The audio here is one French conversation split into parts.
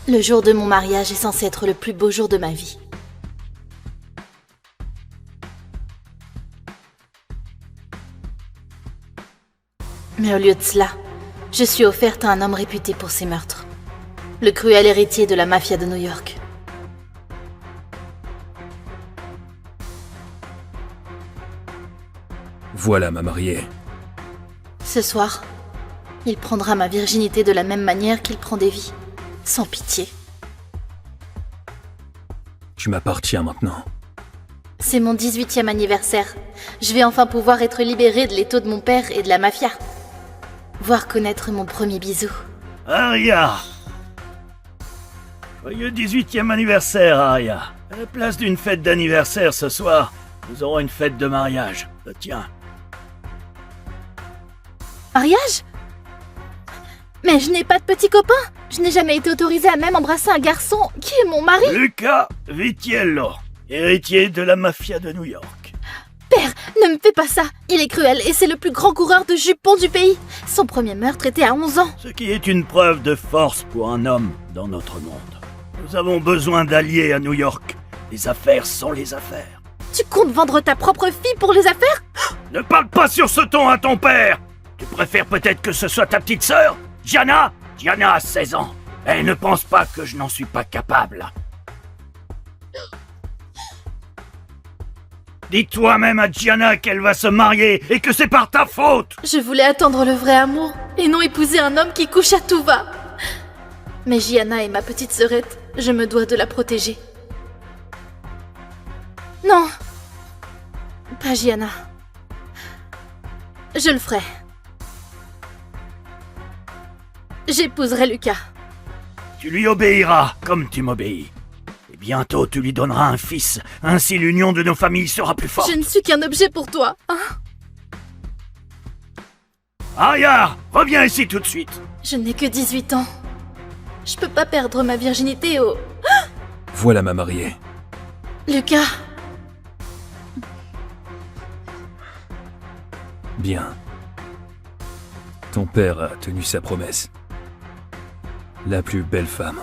Le jour de mon mariage est censé être le plus beau jour de ma vie. Mais au lieu de cela, je suis offerte à un homme réputé pour ses meurtres. Le cruel héritier de la mafia de New York. Voilà ma mariée. Ce soir, il prendra ma virginité de la même manière qu'il prend des vies. Sans pitié. Tu m'appartiens maintenant. C'est mon 18e anniversaire. Je vais enfin pouvoir être libérée de l'étau de mon père et de la mafia. Voir connaître mon premier bisou. Aria! Joyeux 18e anniversaire, Aria. À la place d'une fête d'anniversaire ce soir, nous aurons une fête de mariage. Le tien. Mariage? Mais je n'ai pas de petit copain. Je n'ai jamais été autorisée à même embrasser un garçon qui est mon mari. Luca Vitiello, héritier de la mafia de New York. Père, ne me fais pas ça. Il est cruel et c'est le plus grand coureur de jupons du pays. Son premier meurtre était à 11 ans. Ce qui est une preuve de force pour un homme dans notre monde. Nous avons besoin d'alliés à New York. Les affaires sont les affaires. Tu comptes vendre ta propre fille pour les affaires? Ne parle pas sur ce ton à ton père. Tu préfères peut-être que ce soit ta petite sœur, Gianna? Gianna a 16 ans. Et ne pense pas que je n'en suis pas capable. Dis toi-même à Gianna qu'elle va se marier et que c'est par ta faute. Je voulais attendre le vrai amour et non épouser un homme qui couche à tout va. Mais Gianna est ma petite sœurette, je me dois de la protéger. Non, pas Gianna. Je le ferai. J'épouserai Lucas. Tu lui obéiras comme tu m'obéis. Et bientôt tu lui donneras un fils. Ainsi l'union de nos familles sera plus forte. Je ne suis qu'un objet pour toi, hein? Aria, reviens ici tout de suite. Je n'ai que 18 ans. Je peux pas perdre ma virginité au... Voilà ma mariée. Lucas, Bien. Ton père a tenu sa promesse. La plus belle femme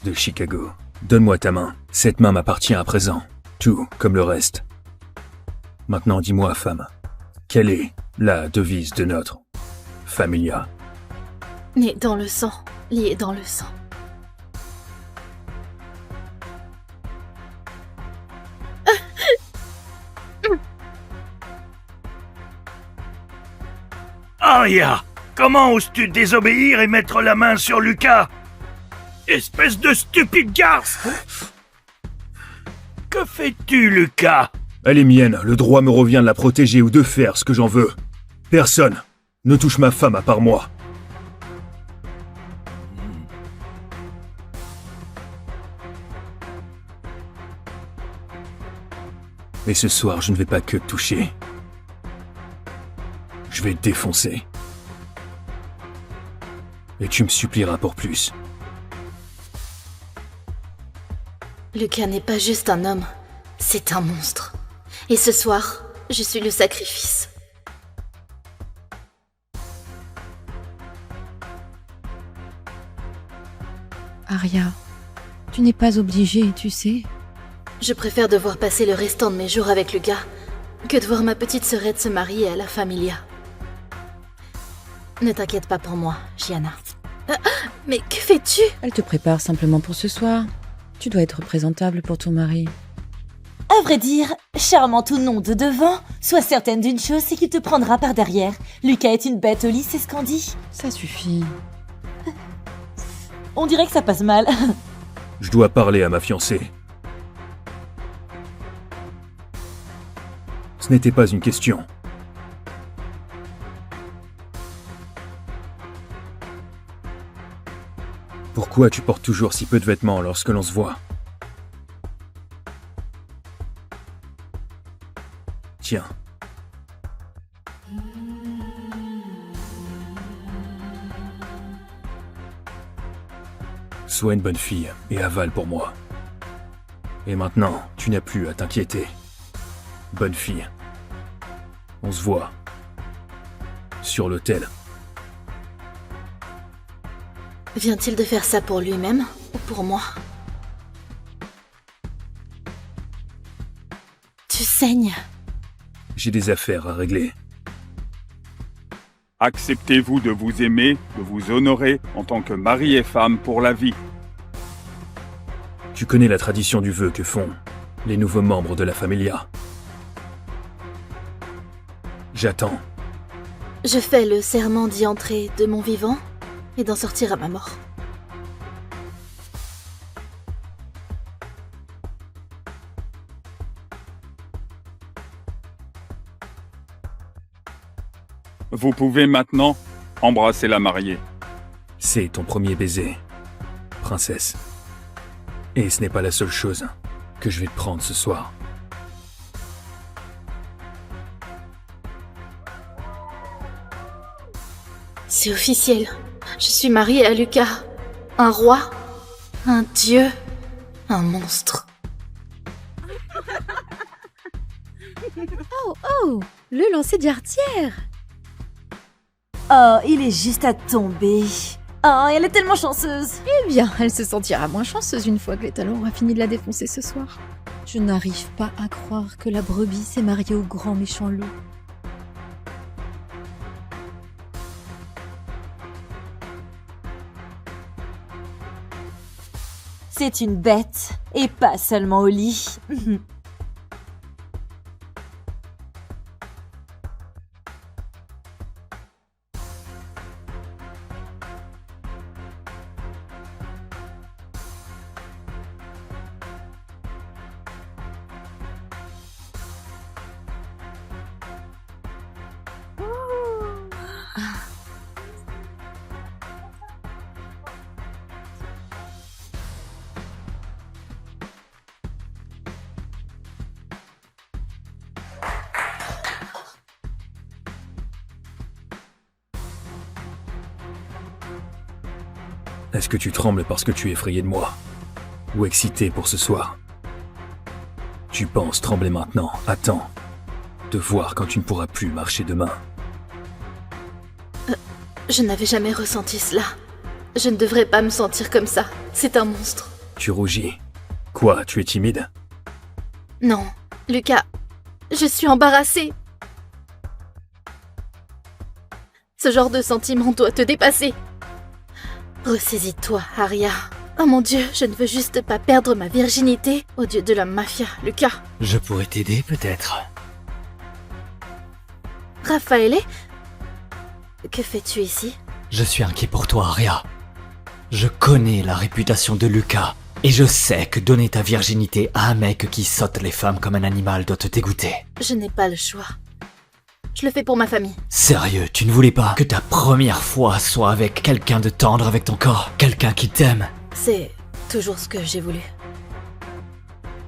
de Chicago. Donne-moi ta main. Cette main m'appartient à présent. Tout comme le reste. Maintenant dis-moi, femme, quelle est la devise de notre familia? né dans le sang, lié dans le sang. Aria, comment oses-tu désobéir et mettre la main sur Lucas? Espèce de stupide garce! Que fais-tu, Lucas? Elle est mienne, le droit me revient de la protéger ou de faire ce que j'en veux. Personne ne touche ma femme à part moi. Mais ce soir, je ne vais pas que te toucher. Je vais te défoncer. Et tu me supplieras pour plus. Lucas n'est pas juste un homme, c'est un monstre. Et ce soir, je suis le sacrifice. Aria, tu n'es pas obligée, tu sais. Je préfère devoir passer le restant de mes jours avec Lucas que de voir ma petite sœurette se marier à la familia. Ne t'inquiète pas pour moi, Gianna. Mais que fais-tu? Elle te prépare simplement pour ce soir. Tu dois être présentable pour ton mari. À vrai dire, charmant ou non de devant, sois certaine d'une chose, c'est qu'il te prendra par derrière. Lucas est une bête au lit, c'est ce qu'on dit. Ça suffit. On dirait que ça passe mal. Je dois parler à ma fiancée. Ce n'était pas une question. Pourquoi tu portes toujours si peu de vêtements lorsque l'on se voit? Tiens. Sois une bonne fille et avale pour moi. Et maintenant, tu n'as plus à t'inquiéter. Bonne fille. On se voit. Sur l'autel. Vient-il de faire ça pour lui-même ou pour moi. Tu saignes. J'ai des affaires à régler. Acceptez-vous de vous aimer, de vous honorer en tant que mari et femme pour la vie. Tu connais la tradition du vœu que font les nouveaux membres de la familia. J'attends. Je fais le serment d'y entrer de mon vivant et d'en sortir à ma mort. Vous pouvez maintenant embrasser la mariée. C'est ton premier baiser, princesse. Et ce n'est pas la seule chose que je vais te prendre ce soir. C'est officiel. Je suis mariée à Lucas. Un roi, un dieu, un monstre. Oh, le lancer d'artière. Oh, il est juste à tomber. Oh, elle est tellement chanceuse. Eh bien, elle se sentira moins chanceuse une fois que les talons aura fini de la défoncer ce soir. Je n'arrive pas à croire que la brebis s'est mariée au grand méchant loup. C'est une bête, et pas seulement au lit. Est-ce que tu trembles parce que tu es effrayé de moi? Ou excité pour ce soir? Tu penses trembler maintenant? Attends de voir quand tu ne pourras plus marcher demain. Je n'avais jamais ressenti cela. Je ne devrais pas me sentir comme ça. C'est un monstre. Tu rougis. Quoi, tu es timide? Non, Lucas, je suis embarrassée. Ce genre de sentiment doit te dépasser. Ressaisis-toi, Arya. Oh mon Dieu, je ne veux juste pas perdre ma virginité au dieu de la mafia, Lucas. Je pourrais t'aider peut-être. Raffaele, que fais-tu ici? Je suis inquiet pour toi, Arya. Je connais la réputation de Lucas, et je sais que donner ta virginité à un mec qui saute les femmes comme un animal doit te dégoûter. Je n'ai pas le choix. Je le fais pour ma famille. Sérieux, tu ne voulais pas que ta première fois soit avec quelqu'un de tendre avec ton corps, quelqu'un qui t'aime? C'est toujours ce que j'ai voulu.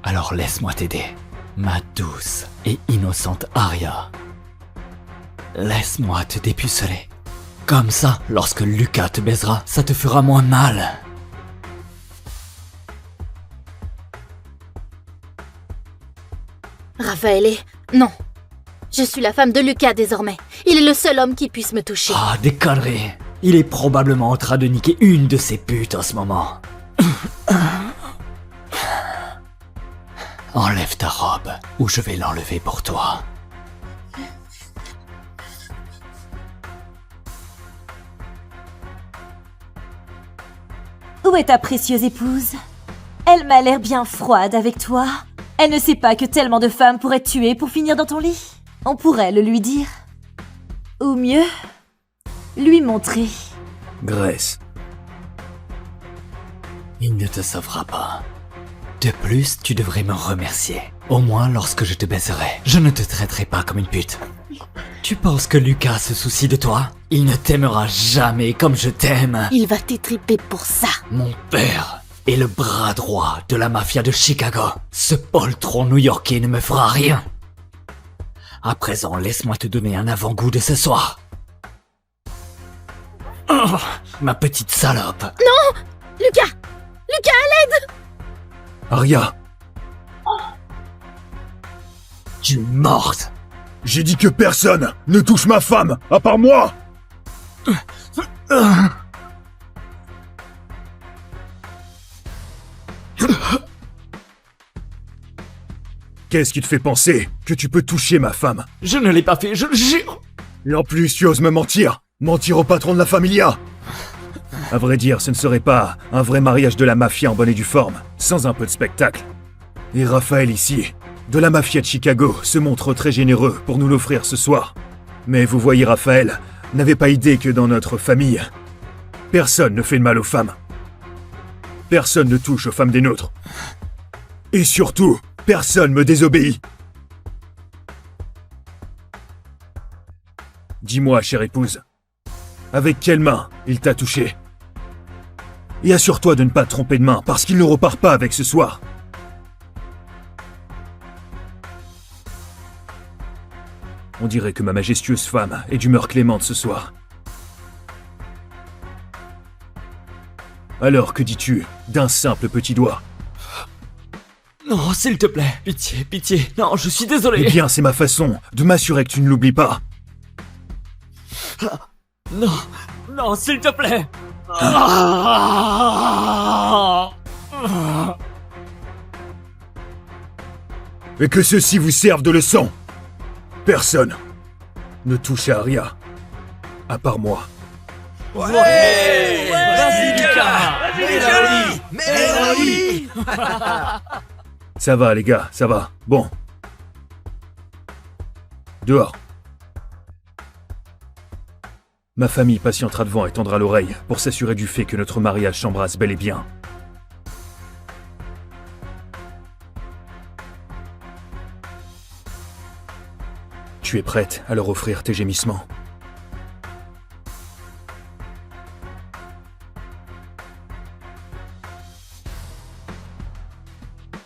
Alors laisse-moi t'aider, ma douce et innocente Arya. Laisse-moi te dépuceler. Comme ça, lorsque Lucas te baisera, ça te fera moins mal. Raffaele, non. Je suis la femme de Lucas désormais. Il est le seul homme qui puisse me toucher. Ah, des conneries. Il est probablement en train de niquer une de ses putes en ce moment. Enlève ta robe, ou je vais l'enlever pour toi. Où est ta précieuse épouse? Elle m'a l'air bien froide avec toi. Elle ne sait pas que tellement de femmes pourraient te tuer pour finir dans ton lit. On pourrait le lui dire. Ou mieux, lui montrer. Grace. Il ne te sauvera pas. De plus, tu devrais me remercier. Au moins lorsque je te baiserai. Je ne te traiterai pas comme une pute. Tu penses que Lucas se soucie de toi? Il ne t'aimera jamais comme je t'aime. Il va t'étriper pour ça. Mon père est le bras droit de la mafia de Chicago. Ce poltron new-yorkais ne me fera rien. À présent, laisse-moi te donner un avant-goût de ce soir. Oh, ma petite salope. Non! Lucas! Lucas, à l'aide! Arya! Tu morte! J'ai dit que personne ne touche ma femme, à part moi! Qu'est-ce qui te fait penser que tu peux toucher ma femme? Je ne l'ai pas fait, je le jure. Et en plus, tu oses me mentir? Mentir au patron de la familia? À vrai dire, ce ne serait pas un vrai mariage de la mafia en bonne et due forme, sans un peu de spectacle. Et Raphaël ici, de la mafia de Chicago, se montre très généreux pour nous l'offrir ce soir. Mais vous voyez, Raphaël n'avait pas idée que dans notre famille, personne ne fait de mal aux femmes. Personne ne touche aux femmes des nôtres. Et surtout, personne me désobéit. Dis-moi, chère épouse, avec quelle main il t'a touché? Et assure-toi de ne pas te tromper de main, parce qu'il ne repart pas avec ce soir. On dirait que ma majestueuse femme est d'humeur clémente ce soir. Alors, que dis-tu d'un simple petit doigt? Non, s'il te plaît. Pitié, pitié. Non, je suis désolé. Eh bien, c'est ma façon de m'assurer que tu ne l'oublies pas. Non, non, s'il te plaît. Et que ceci vous serve de leçon. Personne ne touche à Aria, à part moi. Ouais, vas-y, Lucas. Mélanie. Ça va, les gars, ça va. Bon. Dehors. Ma famille patientera devant et tendra l'oreille pour s'assurer du fait que notre mariage s'embrasse bel et bien. Tu es prête à leur offrir tes gémissements?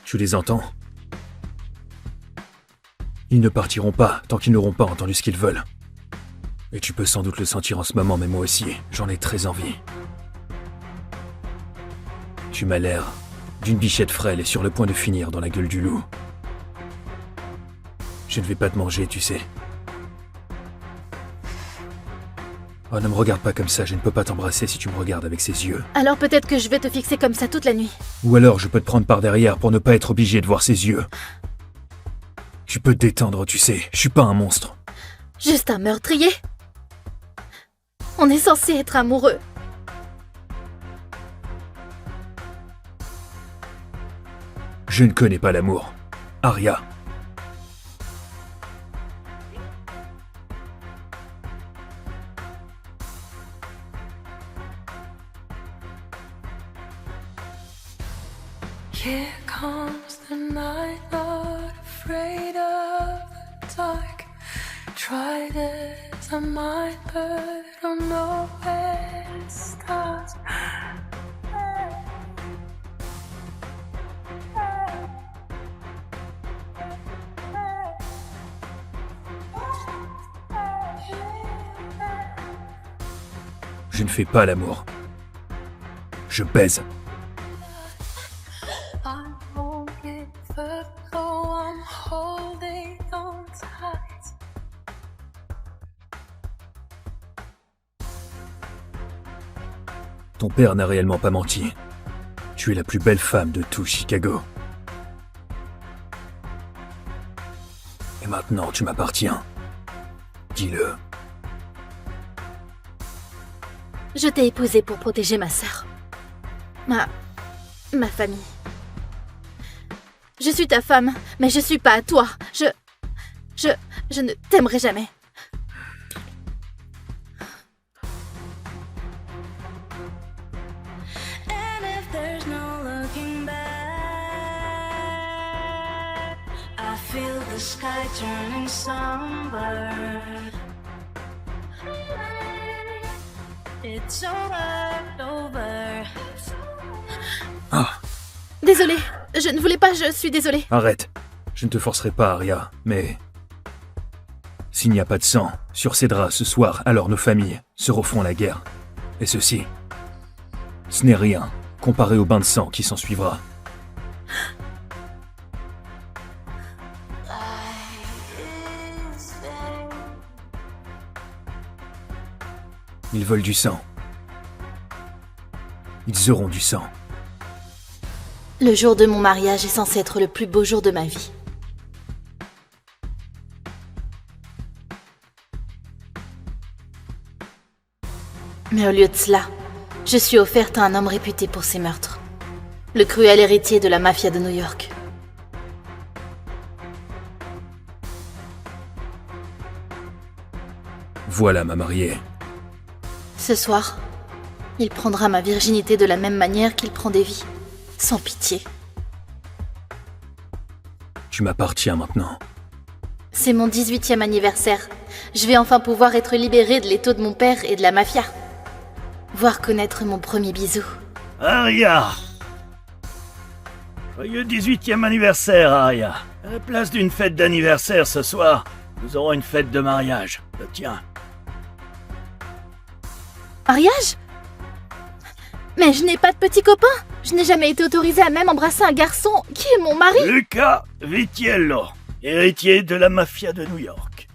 Tu les entends? Ils ne partiront pas tant qu'ils n'auront pas entendu ce qu'ils veulent. Et tu peux sans doute le sentir en ce moment, mais moi aussi, j'en ai très envie. Tu m'as l'air d'une bichette frêle et sur le point de finir dans la gueule du loup. Je ne vais pas te manger, tu sais. Oh, ne me regarde pas comme ça, je ne peux pas t'embrasser si tu me regardes avec ces yeux. Alors peut-être que je vais te fixer comme ça toute la nuit. Ou alors je peux te prendre par derrière pour ne pas être obligé de voir ses yeux. Tu peux te détendre, tu sais, je suis pas un monstre. Juste un meurtrier. On est censé être amoureux. Je ne connais pas l'amour. Aria. Here comes the night, not afraid of the dark. Tried as I might, but don't know where to start. Je ne fais pas l'amour. Je baise. I won't give up, though I'm holding on tight. Ton père n'a réellement pas menti. Tu es la plus belle femme de tout Chicago. Et maintenant, tu m'appartiens. Dis-le. Je t'ai épousée pour protéger ma sœur. Ma famille. Je suis ta femme, mais je suis pas à toi. Je ne t'aimerai jamais. And if there's no looking back, I feel the sky turning somber. It's over. Ah, Désolée, je ne voulais pas, je suis désolée. arrête. Je ne te forcerai pas, Aria, mais... S'il n'y a pas de sang sur ces draps ce soir, alors nos familles se refont la guerre. Et ceci, ce n'est rien comparé au bain de sang qui s'en suivra. Ils veulent du sang. Ils auront du sang. Le jour de mon mariage est censé être le plus beau jour de ma vie. Mais au lieu de cela, je suis offerte à un homme réputé pour ses meurtres. Le cruel héritier de la mafia de New York. Voilà ma mariée. Ce soir, il prendra ma virginité de la même manière qu'il prend des vies. Sans pitié. Tu m'appartiens maintenant. C'est mon 18e anniversaire. Je vais enfin pouvoir être libérée de l'étau de mon père et de la mafia. Voir connaître mon premier bisou. Aria! Joyeux 18e anniversaire, Aria. À la place d'une fête d'anniversaire ce soir, nous aurons une fête de mariage. Le tien. Mariage? Mais je n'ai pas de petit copain. Je n'ai jamais été autorisée à même embrasser un garçon qui est mon mari. Luca Vitiello, héritier de la mafia de New York.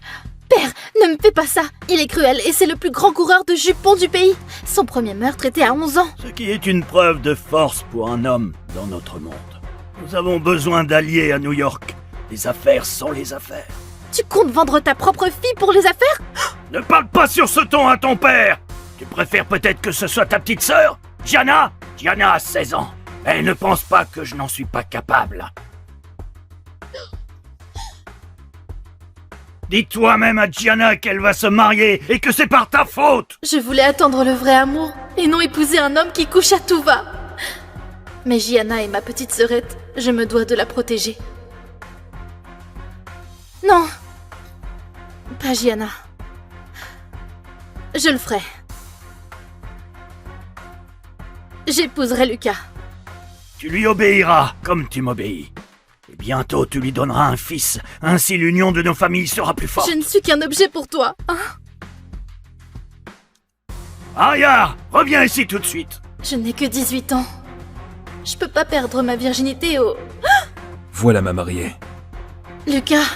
Père, ne me fais pas ça. Il est cruel et c'est le plus grand coureur de jupons du pays. Son premier meurtre était à 11 ans. Ce qui est une preuve de force pour un homme dans notre monde. Nous avons besoin d'alliés à New York. Les affaires sont les affaires. Tu comptes vendre ta propre fille pour les affaires? Ne parle pas sur ce ton à ton père. Tu préfères peut-être que ce soit ta petite sœur, Gianna? Gianna a 16 ans. Elle ne pense pas que je n'en suis pas capable. Dis toi-même à Gianna qu'elle va se marier et que c'est par ta faute. Je voulais attendre le vrai amour et non épouser un homme qui couche à tout va. Mais Gianna est ma petite sœurette, je me dois de la protéger. Non, pas Gianna. Je le ferai. J'épouserai Lucas. Tu lui obéiras comme tu m'obéis. Et bientôt tu lui donneras un fils, ainsi l'union de nos familles sera plus forte. Je ne suis qu'un objet pour toi, hein? Aria, reviens ici tout de suite. Je n'ai que 18 ans. Je peux pas perdre ma virginité au... Voilà ma mariée. Lucas,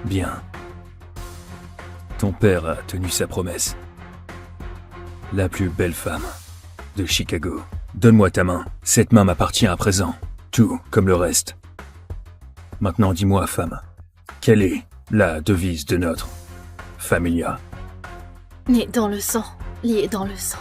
Bien. Ton père a tenu sa promesse. La plus belle femme de Chicago. Donne-moi ta main. Cette main m'appartient à présent. Tout comme le reste. Maintenant dis-moi, femme, quelle est la devise de notre familia? né dans le sang, lié dans le sang.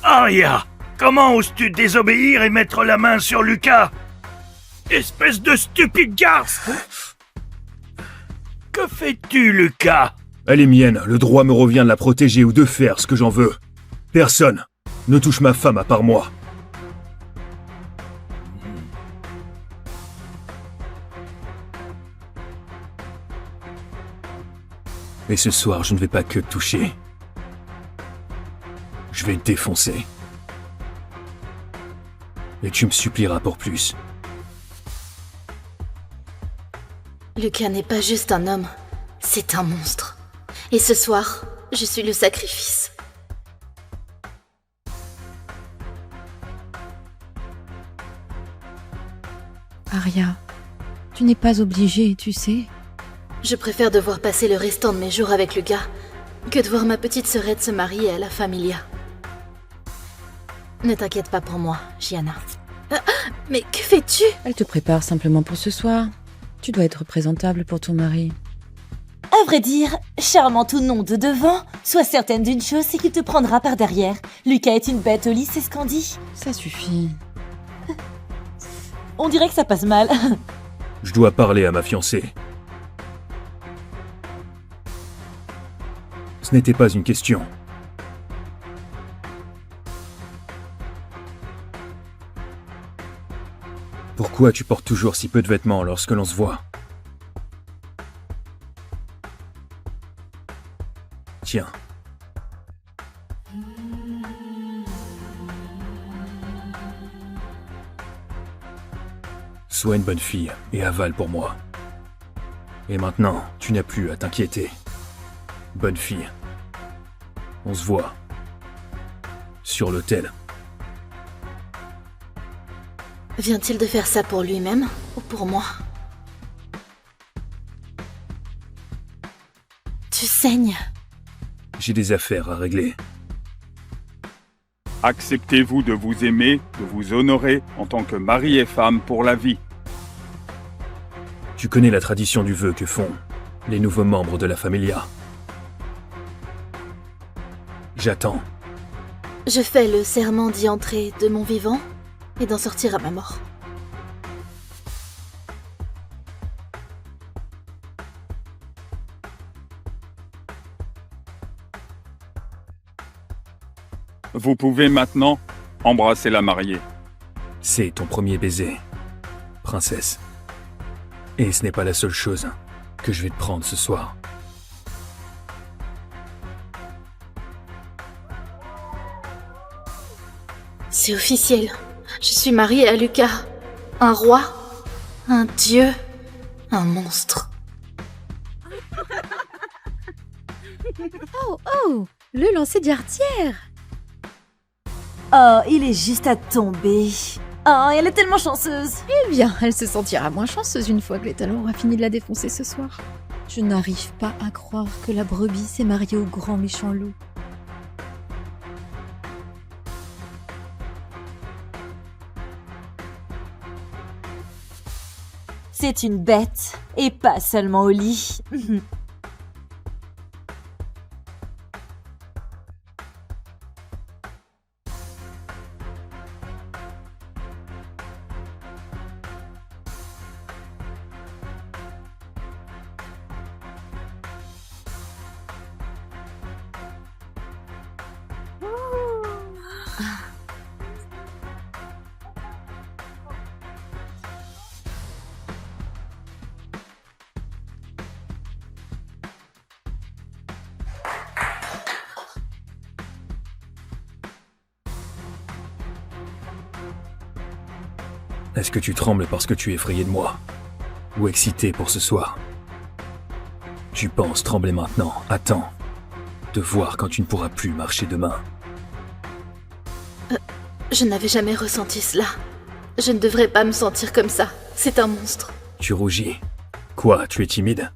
Aria, comment oses-tu désobéir et mettre la main sur Lucas? Espèce de stupide garce! Que fais-tu, Lucas? Elle est mienne, le droit me revient de la protéger ou de faire ce que j'en veux. Personne ne touche ma femme à part moi. Et ce soir, je ne vais pas que te toucher. Je vais te défoncer. Et tu me supplieras pour plus. Lucas n'est pas juste un homme, c'est un monstre. Et ce soir, je suis le sacrifice. Aria, tu n'es pas obligée, tu sais. Je préfère devoir passer le restant de mes jours avec Lucas que de voir ma petite sœurette se marier à la familia. Ne t'inquiète pas pour moi, Gianna. Mais que fais-tu? Elle te prépare simplement pour ce soir. Tu dois être présentable pour ton mari. À vrai dire, charmant ou non de devant, sois certaine d'une chose, c'est qu'il te prendra par derrière. Lucas est une bête au lit, c'est ce qu'on dit. Ça suffit. On dirait que ça passe mal. Je dois parler à ma fiancée. Ce n'était pas une question. Pourquoi tu portes toujours si peu de vêtements lorsque l'on se voit? Tiens. Sois une bonne fille et avale pour moi. Et maintenant, tu n'as plus à t'inquiéter. Bonne fille. On se voit. Sur l'autel. Vient-il de faire ça pour lui-même ou pour moi? Tu saignes. J'ai des affaires à régler. Acceptez-vous de vous aimer, de vous honorer en tant que mari et femme pour la vie. Tu connais la tradition du vœu que font les nouveaux membres de la familia. J'attends. Je fais le serment d'y entrer de mon vivant et d'en sortir à ma mort. Vous pouvez maintenant embrasser la mariée. C'est ton premier baiser, princesse. Et ce n'est pas la seule chose que je vais te prendre ce soir. C'est officiel. Je suis mariée à Lucas. Un roi, un dieu, un monstre. Oh, le lancer d'artière. Oh, il est juste à tomber. Oh, elle est tellement chanceuse. Eh bien, elle se sentira moins chanceuse une fois que l'étalon aura fini de la défoncer ce soir. Je n'arrive pas à croire que la brebis s'est mariée au grand méchant loup. C'est une bête, et pas seulement au lit. Est-ce que tu trembles parce que tu es effrayé de moi? Ou excité pour ce soir? Tu penses trembler maintenant? Attends de voir quand tu ne pourras plus marcher demain. Je n'avais jamais ressenti cela. Je ne devrais pas me sentir comme ça. C'est un monstre. Tu rougis. Quoi, tu es timide?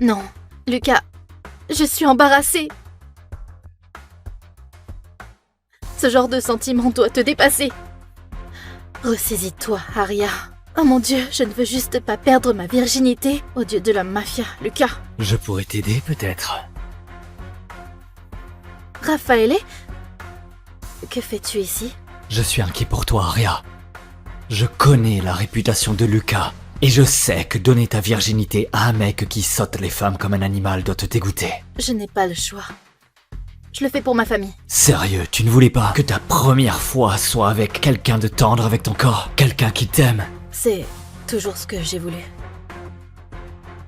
Non, Lucas, je suis embarrassée. Ce genre de sentiment doit te dépasser. Ressaisis-toi, Aria. Oh mon Dieu, je ne veux juste pas perdre ma virginité au dieu de la mafia, Lucas. Je pourrais t'aider peut-être. Raffaele, que fais-tu ici? Je suis inquiet pour toi, Aria. Je connais la réputation de Lucas. Et je sais que donner ta virginité à un mec qui saute les femmes comme un animal doit te dégoûter. Je n'ai pas le choix. Je le fais pour ma famille. Sérieux, tu ne voulais pas que ta première fois soit avec quelqu'un de tendre avec ton corps? Quelqu'un qui t'aime? C'est toujours ce que j'ai voulu.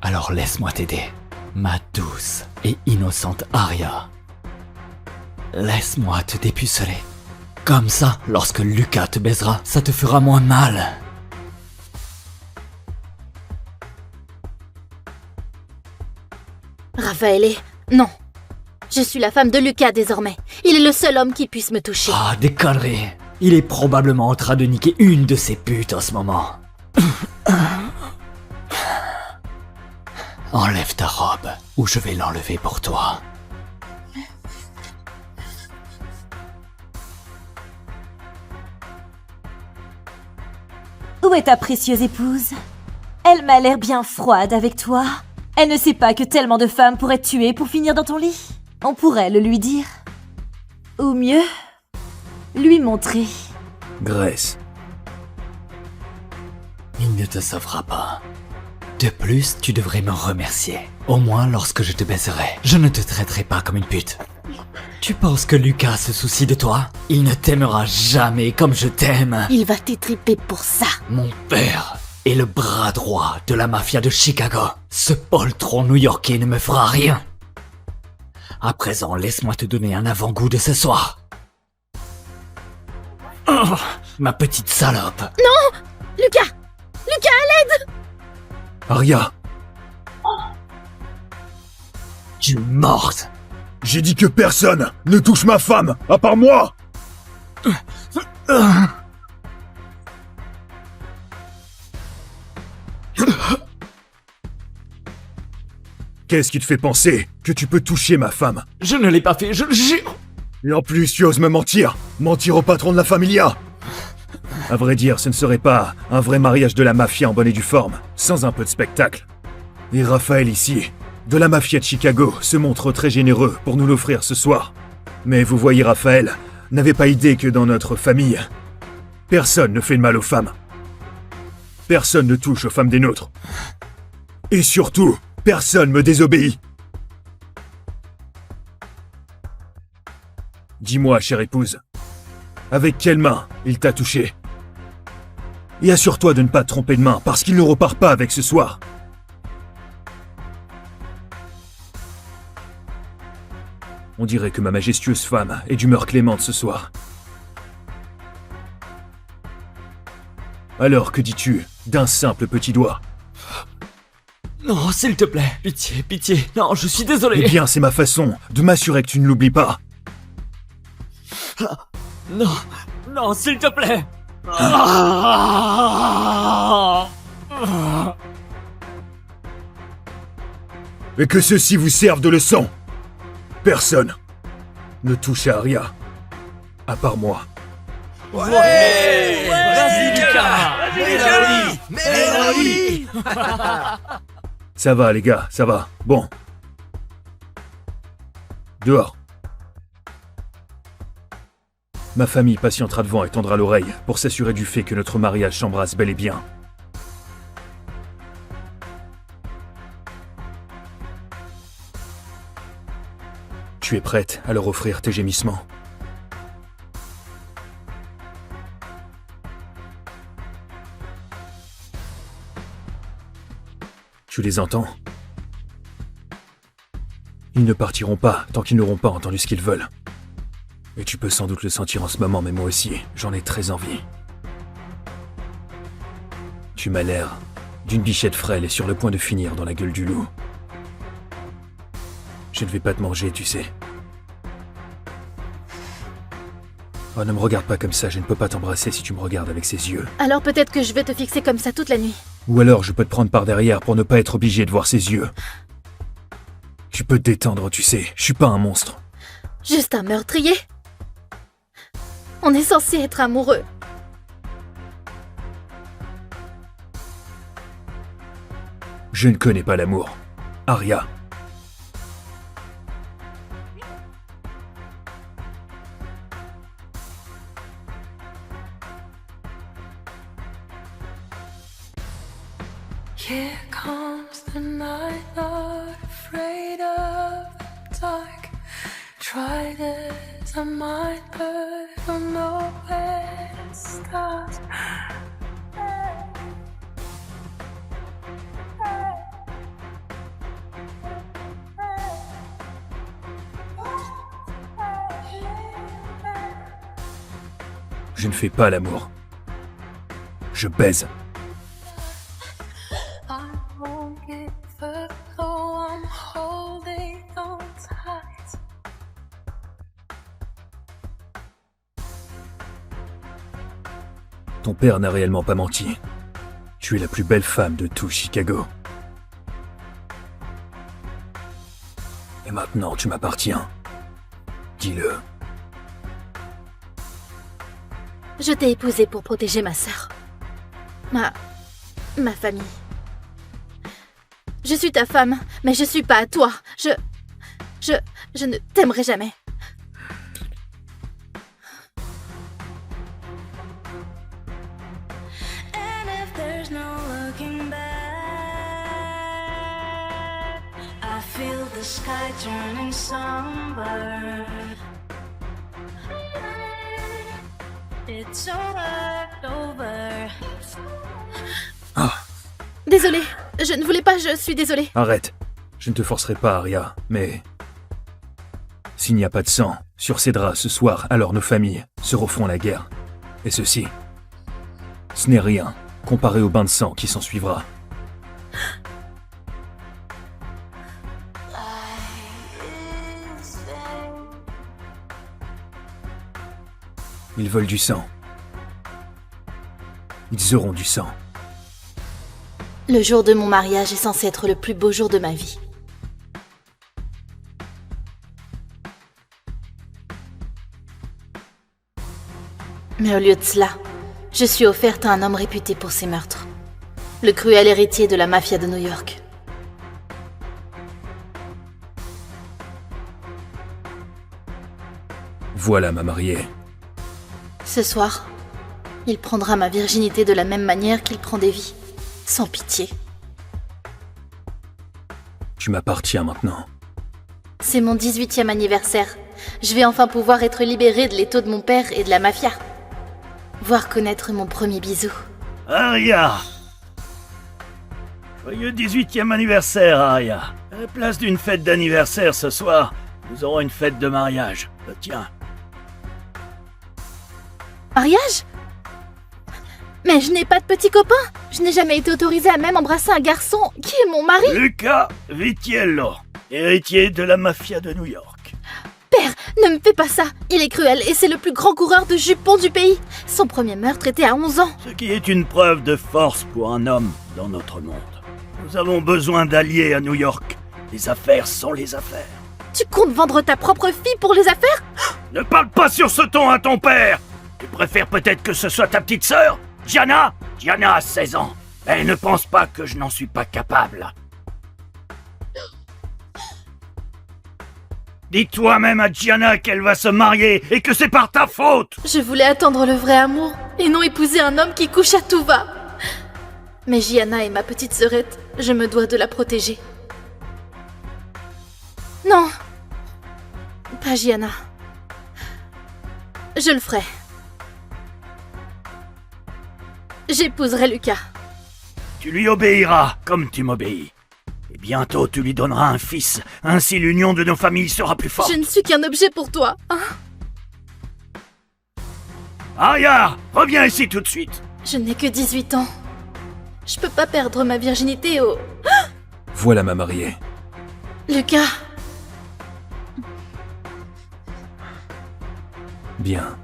Alors laisse-moi t'aider, ma douce et innocente Aria. Laisse-moi te dépuceler. Comme ça, lorsque Lucas te baisera, ça te fera moins mal. Raffaele, non. Je suis la femme de Lucas désormais. Il est le seul homme qui puisse me toucher. Ah, des conneries. Il est probablement en train de niquer une de ses putes en ce moment. Enlève ta robe, ou je vais l'enlever pour toi. Où est ta précieuse épouse? Elle m'a l'air bien froide avec toi. Elle ne sait pas que tellement de femmes pourraient te tuer pour finir dans ton lit. On pourrait le lui dire. Ou mieux, lui montrer. Grace. Il ne te sauvera pas. De plus, tu devrais me remercier. Au moins lorsque je te baiserai. Je ne te traiterai pas comme une pute. Tu penses que Lucas se soucie de toi? Il ne t'aimera jamais comme je t'aime. Il va t'étriper pour ça. Mon père est le bras droit de la mafia de Chicago. Ce poltron new-yorkais ne me fera rien. À présent, laisse-moi te donner un avant-goût de ce soir. Oh, ma petite salope. Non! Lucas! Lucas, à l'aide! Aria! Tu es morte. J'ai dit que personne ne touche ma femme, à part moi! Qu'est-ce qui te fait penser que tu peux toucher ma femme? Je ne l'ai pas fait, je le jure. Et en plus, tu oses me mentir. Mentir au patron de la familia. À vrai dire, ce ne serait pas un vrai mariage de la mafia en bonne et due forme, sans un peu de spectacle. Et Raphaël ici, de la mafia de Chicago, se montre très généreux pour nous l'offrir ce soir. Mais vous voyez, Raphaël n'avait pas idée que dans notre famille, personne ne fait de mal aux femmes. Personne ne touche aux femmes des nôtres. Et surtout, personne me désobéit. Dis-moi, chère épouse, avec quelle main il t'a touché? Et assure-toi de ne pas te tromper de main, parce qu'il ne repart pas avec ce soir. On dirait que ma majestueuse femme est d'humeur clémente ce soir. Alors, que dis-tu d'un simple petit doigt? Non, s'il te plaît. Pitié, pitié. Non, je suis désolé. Eh bien, c'est ma façon de m'assurer que tu ne l'oublies pas. Non, non, s'il te plaît. Et que ceci vous serve de leçon. Personne ne touche à Aria, à part moi. Ouais, vas-y, Lucas. Mets-la-oui. Ça va, les gars, ça va. Bon. Dehors. Ma famille patientera devant et tendra l'oreille pour s'assurer du fait que notre mariage s'embrasse bel et bien. Tu es prête à leur offrir tes gémissements? Tu les entends? Ils ne partiront pas tant qu'ils n'auront pas entendu ce qu'ils veulent. Et tu peux sans doute le sentir en ce moment, mais moi aussi, j'en ai très envie. Tu m'as l'air d'une bichette frêle et sur le point de finir dans la gueule du loup. Je ne vais pas te manger, tu sais. Oh, ne me regarde pas comme ça, je ne peux pas t'embrasser si tu me regardes avec ces yeux. Alors peut-être que je vais te fixer comme ça toute la nuit. Ou alors je peux te prendre par derrière pour ne pas être obligé de voir ses yeux. Tu peux te détendre, tu sais, je suis pas un monstre. Juste un meurtrier? On est censé être amoureux. Je ne connais pas l'amour. Aria. Here comes the night, not afraid of the dark. Tried as I might, but don't know where to start. Je ne fais pas l'amour. Je baise. I won't give up, though I'm holding on tight. Ton père n'a réellement pas menti. Tu es la plus belle femme de tout Chicago. Et maintenant, tu m'appartiens. Dis-le. Je t'ai épousée pour protéger ma sœur. Ma famille. Je suis ta femme, mais je suis pas à toi. Je ne t'aimerai jamais. And if there's no looking back, I feel the sky turning somber. It's over. Désolée, je ne voulais pas, je suis désolée. Arrête. Je ne te forcerai pas, Aria, mais... S'il n'y a pas de sang sur ces draps ce soir, alors nos familles se referont la guerre. Et ceci, ce n'est rien comparé au bain de sang qui s'en suivra. Ils veulent du sang. Ils auront du sang. Le jour de mon mariage est censé être le plus beau jour de ma vie. Mais au lieu de cela, je suis offerte à un homme réputé pour ses meurtres. Le cruel héritier de la mafia de New York. Voilà ma mariée. Ce soir, il prendra ma virginité de la même manière qu'il prend des vies. Sans pitié. Tu m'appartiens maintenant. C'est mon 18e anniversaire. Je vais enfin pouvoir être libérée de l'étau de mon père et de la mafia. Voir connaître mon premier bisou. Aria! Joyeux 18e anniversaire, Aria. À la place d'une fête d'anniversaire ce soir, nous aurons une fête de mariage. Le tien. Mariage? Mais je n'ai pas de petit copain. Je n'ai jamais été autorisée à même embrasser un garçon qui est mon mari. Luca Vitiello, héritier de la mafia de New York. Père, ne me fais pas ça. Il est cruel et c'est le plus grand coureur de jupons du pays. Son premier meurtre était à 11 ans. Ce qui est une preuve de force pour un homme dans notre monde. Nous avons besoin d'alliés à New York. Les affaires sont les affaires. Tu comptes vendre ta propre fille pour les affaires? Ne parle pas sur ce ton à ton père. Tu préfères peut-être que ce soit ta petite sœur, Gianna? Gianna a 16 ans. Elle ne pense pas que je n'en suis pas capable. Dis toi-même à Gianna qu'elle va se marier et que c'est par ta faute. Je voulais attendre le vrai amour et non épouser un homme qui couche à tout va. Mais Gianna est ma petite sœurette, je me dois de la protéger. Non, pas Gianna. Je le ferai. J'épouserai Lucas. Tu lui obéiras comme tu m'obéis. Et bientôt tu lui donneras un fils. Ainsi l'union de nos familles sera plus forte. Je ne suis qu'un objet pour toi, hein? Aria, reviens ici tout de suite. Je n'ai que 18 ans. Je peux pas perdre ma virginité au... Voilà ma mariée. Lucas, Bien.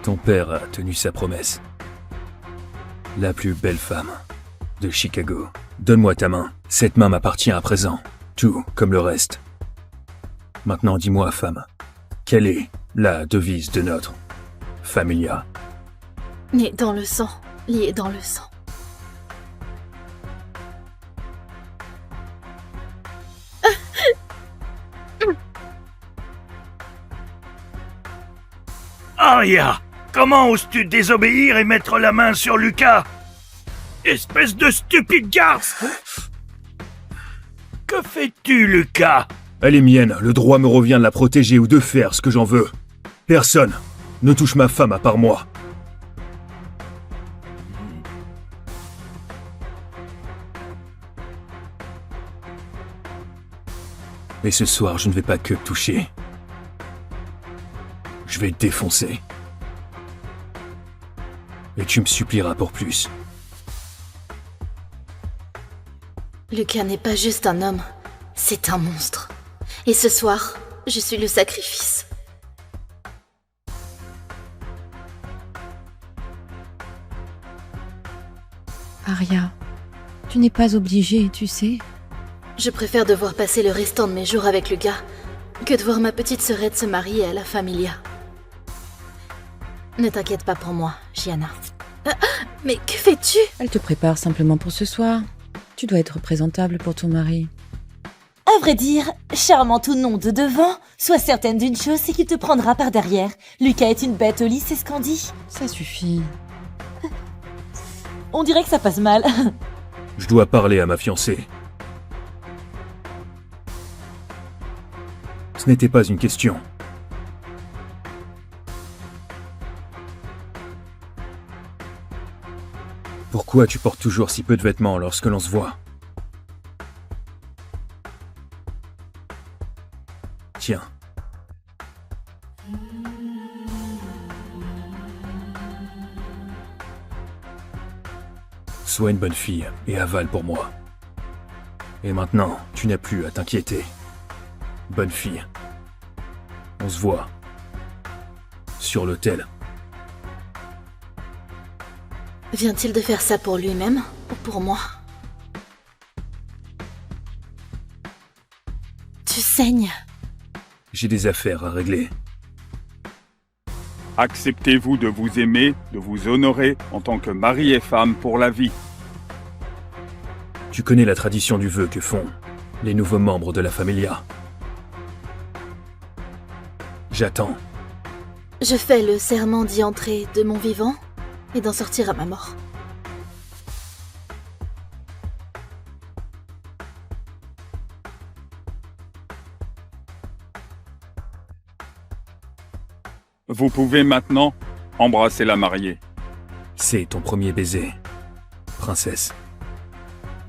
Ton père a tenu sa promesse. La plus belle femme de Chicago. Donne-moi ta main. Cette main m'appartient à présent. Tout comme le reste. Maintenant dis-moi, femme, quelle est la devise de notre familia? né dans le sang, lié dans le sang. Aria, comment oses-tu désobéir et mettre la main sur Lucas? Espèce de stupide garce! Que fais-tu, Lucas? Elle est mienne, le droit me revient de la protéger ou de faire ce que j'en veux. Personne ne touche ma femme à part moi. Mais ce soir, je ne vais pas que te toucher. Je vais te défoncer. Et tu me supplieras pour plus. Lucas n'est pas juste un homme, c'est un monstre. Et ce soir, je suis le sacrifice. Aria, tu n'es pas obligée, tu sais. Je préfère devoir passer le restant de mes jours avec Lucas que de voir ma petite sœurette se marier à la familia. Ne t'inquiète pas pour moi, Gianna. Mais que fais-tu? Elle te prépare simplement pour ce soir. Tu dois être présentable pour ton mari. À vrai dire, charmant ou non de devant, sois certaine d'une chose, c'est qu'il te prendra par derrière. Lucas est une bête au lit, c'est ce qu'on dit. Ça suffit. On dirait que ça passe mal. Je dois parler à ma fiancée. Ce n'était pas une question. Pourquoi tu portes toujours si peu de vêtements lorsque l'on se voit? Tiens. Sois une bonne fille et avale pour moi. Et maintenant, tu n'as plus à t'inquiéter. Bonne fille. On se voit. Sur l'autel. Vient-il de faire ça pour lui-même ou pour moi? Tu saignes. J'ai des affaires à régler. Acceptez-vous de vous aimer, de vous honorer en tant que mari et femme pour la vie. Tu connais la tradition du vœu que font les nouveaux membres de la familia. J'attends. Je fais le serment d'y entrer de mon vivant et d'en sortir à ma mort. Vous pouvez maintenant embrasser la mariée. C'est ton premier baiser, princesse.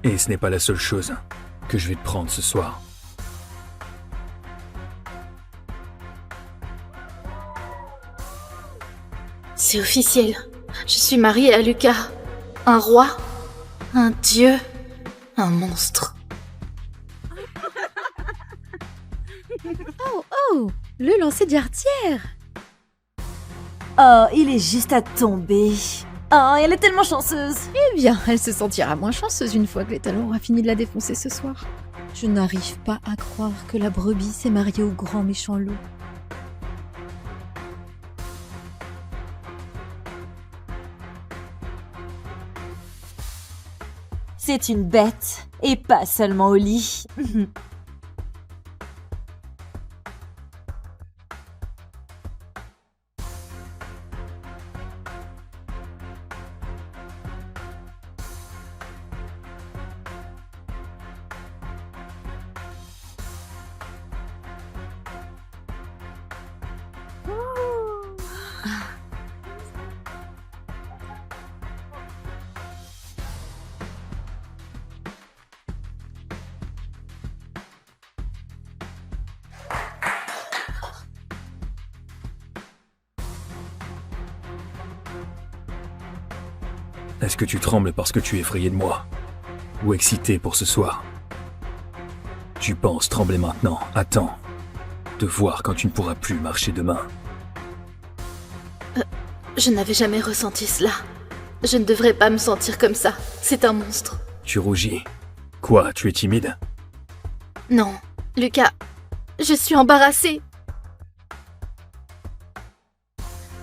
Et ce n'est pas la seule chose que je vais te prendre ce soir. C'est officiel. Je suis mariée à Lucas. Un roi, un dieu, un monstre. Oh, le lancer d'artière. Oh, il est juste à tomber. Oh, elle est tellement chanceuse. Eh bien, elle se sentira moins chanceuse une fois que l'étalon aura fini de la défoncer ce soir. Je n'arrive pas à croire que la brebis s'est mariée au grand méchant loup. C'est une bête, et pas seulement au lit. Est-ce que tu trembles parce que tu es effrayé de moi? Ou excité pour ce soir? Tu penses trembler maintenant? Attends de voir quand tu ne pourras plus marcher demain. Je n'avais jamais ressenti cela. Je ne devrais pas me sentir comme ça. C'est un monstre. Tu rougis. Quoi, tu es timide? Non, Lucas, je suis embarrassée.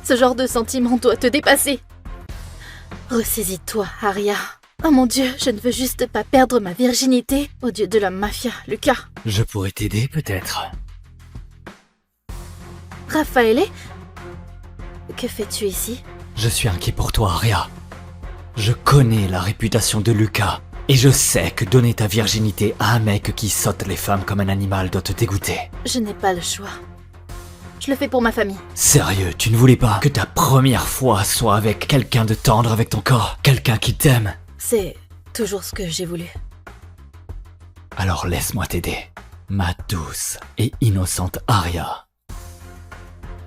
Ce genre de sentiment doit te dépasser. Ressaisis-toi, Arya. Oh mon Dieu, je ne veux juste pas perdre ma virginité au dieu de la mafia, Lucas. Je pourrais t'aider peut-être. Raffaele, que fais-tu ici? Je suis inquiet pour toi, Arya. Je connais la réputation de Lucas. Et je sais que donner ta virginité à un mec qui saute les femmes comme un animal doit te dégoûter. Je n'ai pas le choix. Je le fais pour ma famille. Sérieux, tu ne voulais pas que ta première fois soit avec quelqu'un de tendre avec ton corps? Quelqu'un qui t'aime? C'est toujours ce que j'ai voulu. Alors laisse-moi t'aider. Ma douce et innocente Arya.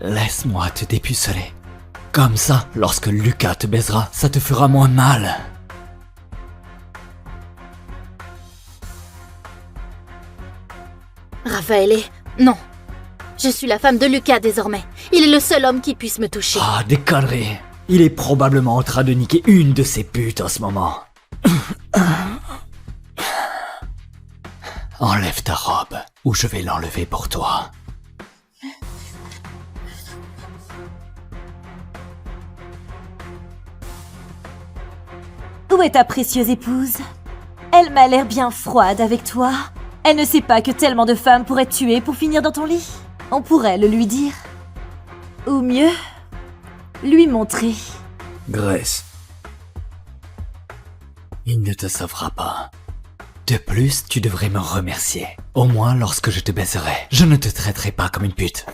Laisse-moi te dépuceler. Comme ça, lorsque Lucas te baisera, ça te fera moins mal. Raffaele, non. Je suis la femme de Lucas désormais. Il est le seul homme qui puisse me toucher. Ah, des conneries. Il est probablement en train de niquer une de ses putes en ce moment. Enlève ta robe, ou je vais l'enlever pour toi. Où est ta précieuse épouse? Elle m'a l'air bien froide avec toi. Elle ne sait pas que tellement de femmes pourraient te tuer pour finir dans ton lit. On pourrait le lui dire. Ou mieux, lui montrer. Grace. Il ne te sauvera pas. De plus, tu devrais me remercier. Au moins lorsque je te baiserai. Je ne te traiterai pas comme une pute.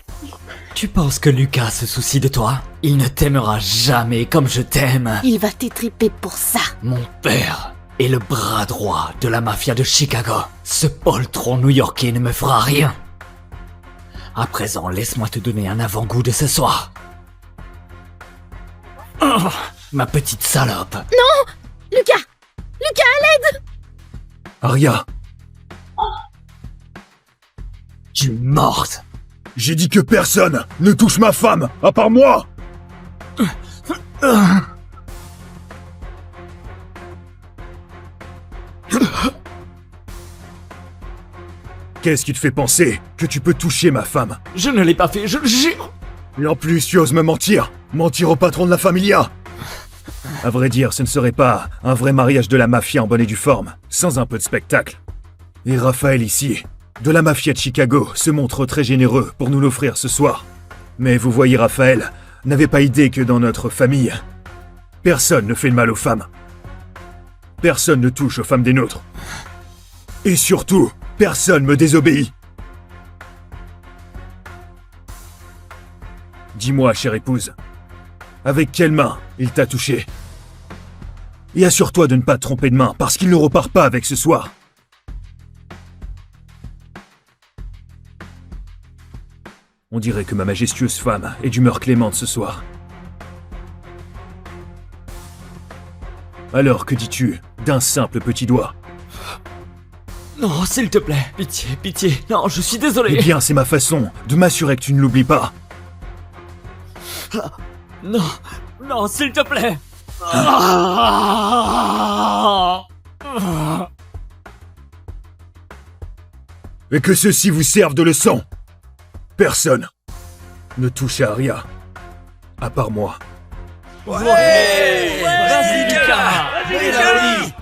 Tu penses que Lucas se soucie de toi? Il ne t'aimera jamais comme je t'aime. Il va t'étriper pour ça. Mon père est le bras droit de la mafia de Chicago. Ce poltron new-yorkais ne me fera rien. À présent, laisse-moi te donner un avant-goût de ce soir. Oh, ma petite salope. Non! Lucas! Lucas, à l'aide! Arya! Tu es morte. J'ai dit que personne ne touche ma femme, à part moi! Qu'est-ce qui te fait penser que tu peux toucher ma femme? Je ne l'ai pas fait, je le jure. Et en plus, tu oses me mentir. Mentir au patron de la familia. À vrai dire, ce ne serait pas un vrai mariage de la mafia en bonne et due forme, sans un peu de spectacle. Et Raphaël ici, de la mafia de Chicago, se montre très généreux pour nous l'offrir ce soir. Mais vous voyez, Raphaël n'avait pas idée que dans notre famille, personne ne fait le mal aux femmes. Personne ne touche aux femmes des nôtres. Et surtout, personne me désobéit. Dis-moi, chère épouse, avec quelle main il t'a touché? Et assure-toi de ne pas te tromper de main, parce qu'il ne repart pas avec ce soir. On dirait que ma majestueuse femme est d'humeur clémente ce soir. Alors, que dis-tu d'un simple petit doigt? Non, s'il te plaît. Pitié, pitié. Non, je suis désolé. Eh bien, c'est ma façon de m'assurer que tu ne l'oublies pas. Non, non, s'il te plaît. Et que ceci vous serve de leçon. Personne ne touche à Aria, à part moi. Vas-y, Lucas.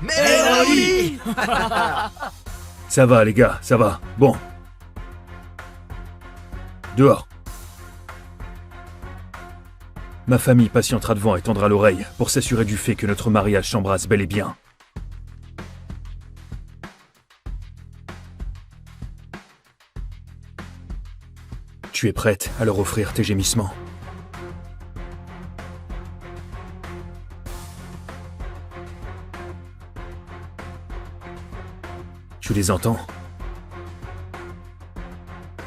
Mélanie. Ça va, les gars, ça va. Bon. Dehors. Ma famille patientera devant et tendra l'oreille pour s'assurer du fait que notre mariage s'embrasse bel et bien. Tu es prête à leur offrir tes gémissements? Tu les entends?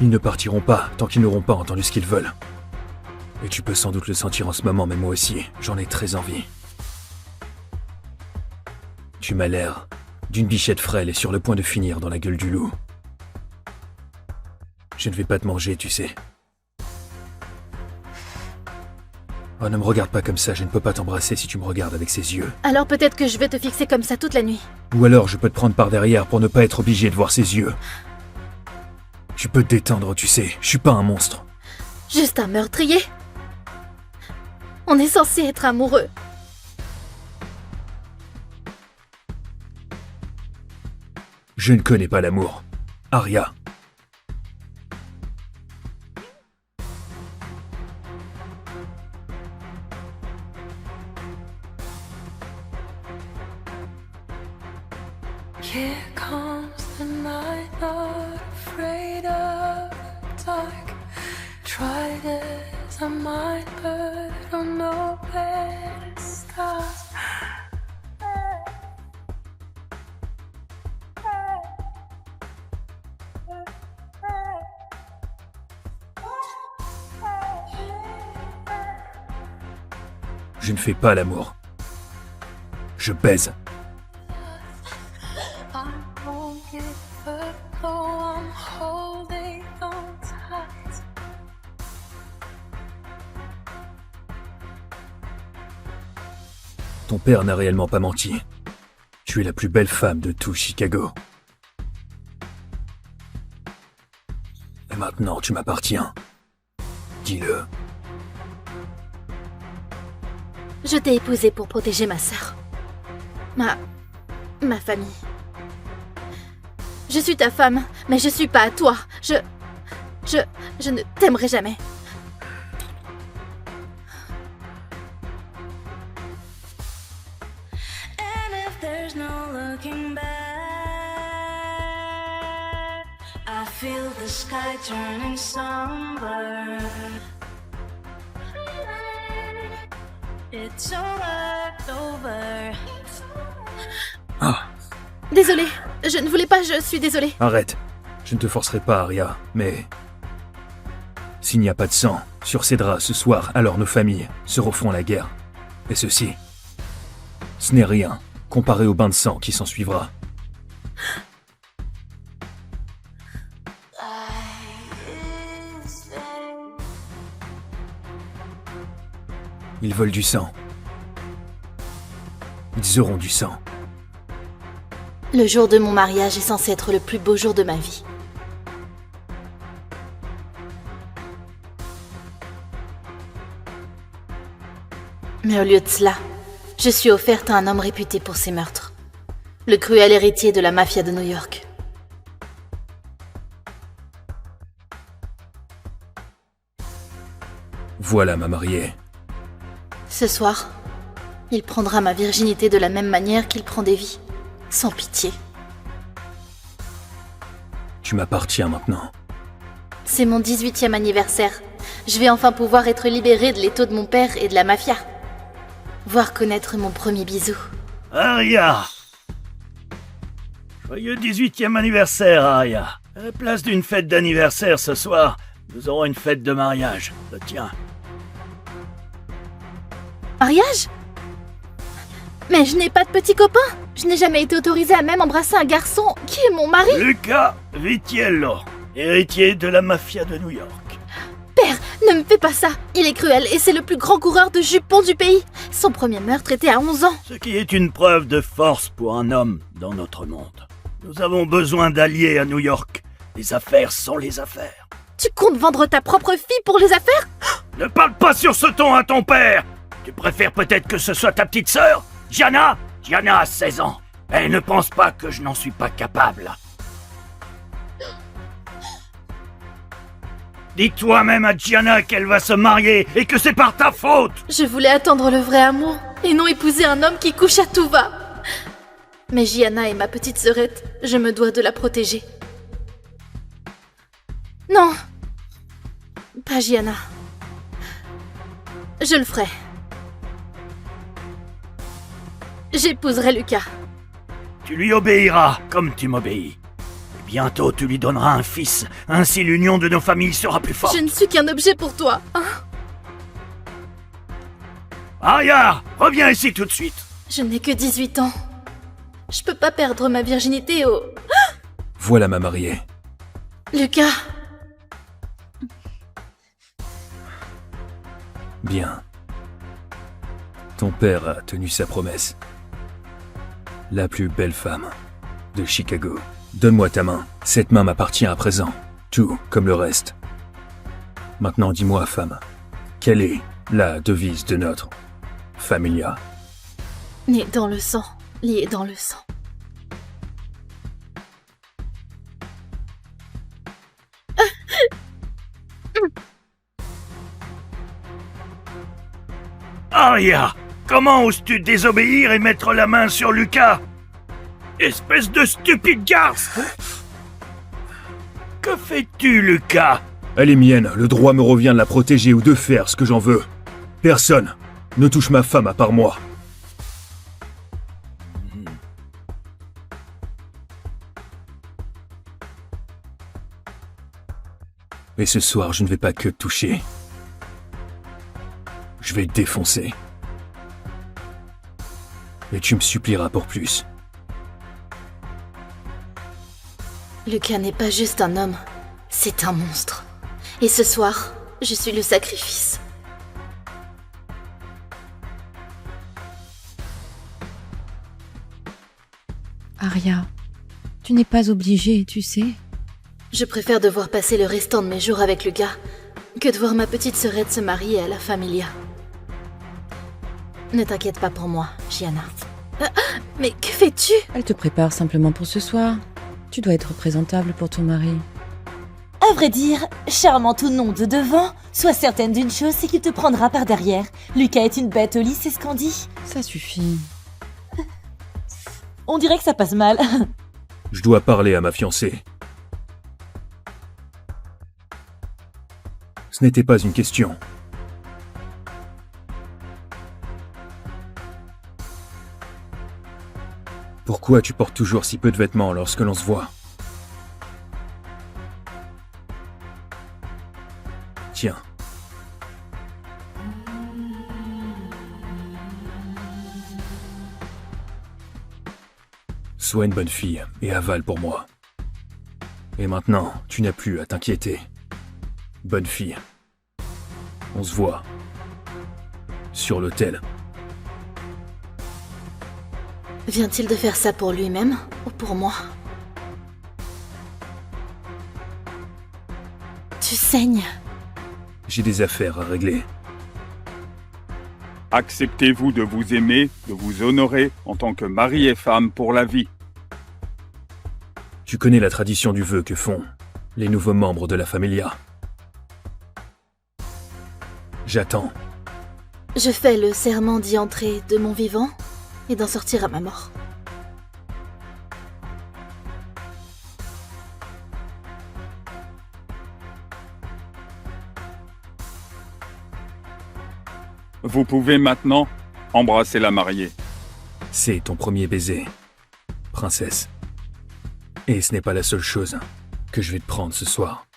Ils ne partiront pas tant qu'ils n'auront pas entendu ce qu'ils veulent. Et tu peux sans doute le sentir en ce moment, mais moi aussi, j'en ai très envie. Tu m'as l'air d'une bichette frêle et sur le point de finir dans la gueule du loup. Je ne vais pas te manger, tu sais. Oh, ne me regarde pas comme ça, je ne peux pas t'embrasser si tu me regardes avec ces yeux. Alors peut-être que je vais te fixer comme ça toute la nuit. Ou alors je peux te prendre par derrière pour ne pas être obligé de voir ses yeux. Tu peux te détendre, tu sais, je suis pas un monstre. Juste un meurtrier. On est censé être amoureux. Je ne connais pas l'amour. Aria. Here comes the night, not afraid of the dark. Tried as I might, but don't know where to start. Je ne fais pas l'amour. Je baise. I won't give up, though I'm holding on tight. Ton père n'a réellement pas menti. Tu es la plus belle femme de tout Chicago. Et maintenant, tu m'appartiens. Dis-le. Je t'ai épousée pour protéger ma sœur. Ma famille. Je suis ta femme, mais je suis pas à toi. Je ne t'aimerai jamais. And if there's no looking back, I feel the sky turning somber. It's over. Ah, Désolée, je ne voulais pas, je suis désolée. arrête. Je ne te forcerai pas, Aria, mais... S'il n'y a pas de sang sur ces draps ce soir, alors nos familles se refont la guerre. Et ceci, ce n'est rien comparé au bain de sang qui s'en suivra. Ils veulent du sang. Ils auront du sang. Le jour de mon mariage est censé être le plus beau jour de ma vie. Mais au lieu de cela, je suis offerte à un homme réputé pour ses meurtres. Le cruel héritier de la mafia de New York. Voilà ma mariée. Ce soir, il prendra ma virginité de la même manière qu'il prend des vies, sans pitié. Tu m'appartiens maintenant. C'est mon 18e anniversaire. Je vais enfin pouvoir être libérée de l'étau de mon père et de la mafia. Voir connaître mon premier bisou. Aria! Joyeux 18e anniversaire, Aria. À la place d'une fête d'anniversaire ce soir, nous aurons une fête de mariage. Le tien. Mariage? Mais je n'ai pas de petit copain. Je n'ai jamais été autorisée à même embrasser un garçon qui est mon mari. Luca Vitiello, héritier de la mafia de New York. Père, ne me fais pas ça. Il est cruel et c'est le plus grand coureur de jupons du pays. Son premier meurtre était à 11 ans. Ce qui est une preuve de force pour un homme dans notre monde. Nous avons besoin d'alliés à New York. Les affaires sont les affaires. Tu comptes vendre ta propre fille pour les affaires? Ne parle pas sur ce ton à ton père. Tu préfères peut-être que ce soit ta petite sœur, Gianna? Gianna a 16 ans. Elle ne pense pas que je n'en suis pas capable. Dis toi-même à Gianna qu'elle va se marier et que c'est par ta faute. Je voulais attendre le vrai amour et non épouser un homme qui couche à tout va. Mais Gianna est ma petite sœurette, je me dois de la protéger. Non, pas Gianna. Je le ferai. J'épouserai Lucas. Tu lui obéiras comme tu m'obéis. Et bientôt tu lui donneras un fils, ainsi l'union de nos familles sera plus forte. Je ne suis qu'un objet pour toi, hein? Aria, reviens ici tout de suite. Je n'ai que 18 ans. Je peux pas perdre ma virginité au... Voilà ma mariée. Lucas, Bien. Ton père a tenu sa promesse. La plus belle femme de Chicago. Donne-moi ta main. Cette main m'appartient à présent. Tout comme le reste. Maintenant dis-moi, femme, quelle est la devise de notre familia? né dans le sang, lié dans le sang. Aria, comment oses-tu désobéir et mettre la main sur Lucas? Espèce de stupide garce! Que fais-tu, Lucas? Elle est mienne, le droit me revient de la protéger ou de faire ce que j'en veux. Personne ne touche ma femme à part moi. Et ce soir, je ne vais pas que te toucher. Je vais te défoncer. Et tu me supplieras pour plus. Lucas n'est pas juste un homme, c'est un monstre. Et ce soir, je suis le sacrifice. Aria, tu n'es pas obligée, tu sais. Je préfère devoir passer le restant de mes jours avec Lucas que de voir ma petite sœurette se marier à la familia. Ne t'inquiète pas pour moi, Gianna. Mais que fais-tu? Elle te prépare simplement pour ce soir. Tu dois être présentable pour ton mari. À vrai dire, charmant ou non de devant, sois certaine d'une chose, c'est qu'il te prendra par derrière. Lucas est une bête au lit, c'est ce qu'on dit. Ça suffit. On dirait que ça passe mal. Je dois parler à ma fiancée. Ce n'était pas une question. Pourquoi tu portes toujours si peu de vêtements lorsque l'on se voit? Tiens. Sois une bonne fille et avale pour moi. Et maintenant, tu n'as plus à t'inquiéter. Bonne fille. On se voit. Sur l'autel. Vient-il de faire ça pour lui-même ou pour moi? Tu saignes. J'ai des affaires à régler. Acceptez-vous de vous aimer, de vous honorer en tant que mari et femme pour la vie. Tu connais la tradition du vœu que font les nouveaux membres de la familia. J'attends. Je fais le serment d'y entrer de mon vivant et d'en sortir à ma mort. Vous pouvez maintenant embrasser la mariée. C'est ton premier baiser, princesse. Et ce n'est pas la seule chose que je vais te prendre ce soir.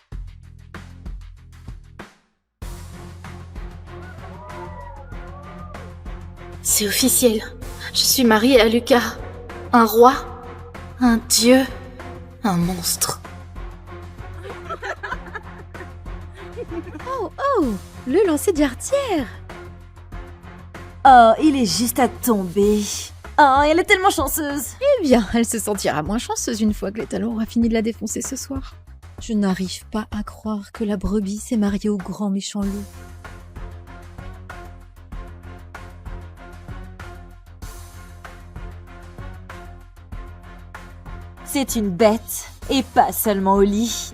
C'est officiel. Je suis mariée à Lucas. Un roi, un dieu, un monstre. Oh, le lancer d'artière. Oh, il est juste à tomber. Oh, elle est tellement chanceuse. Eh bien, elle se sentira moins chanceuse une fois que l'étalon aura fini de la défoncer ce soir. Je n'arrive pas à croire que la brebis s'est mariée au grand méchant loup. C'est une bête, et pas seulement au lit.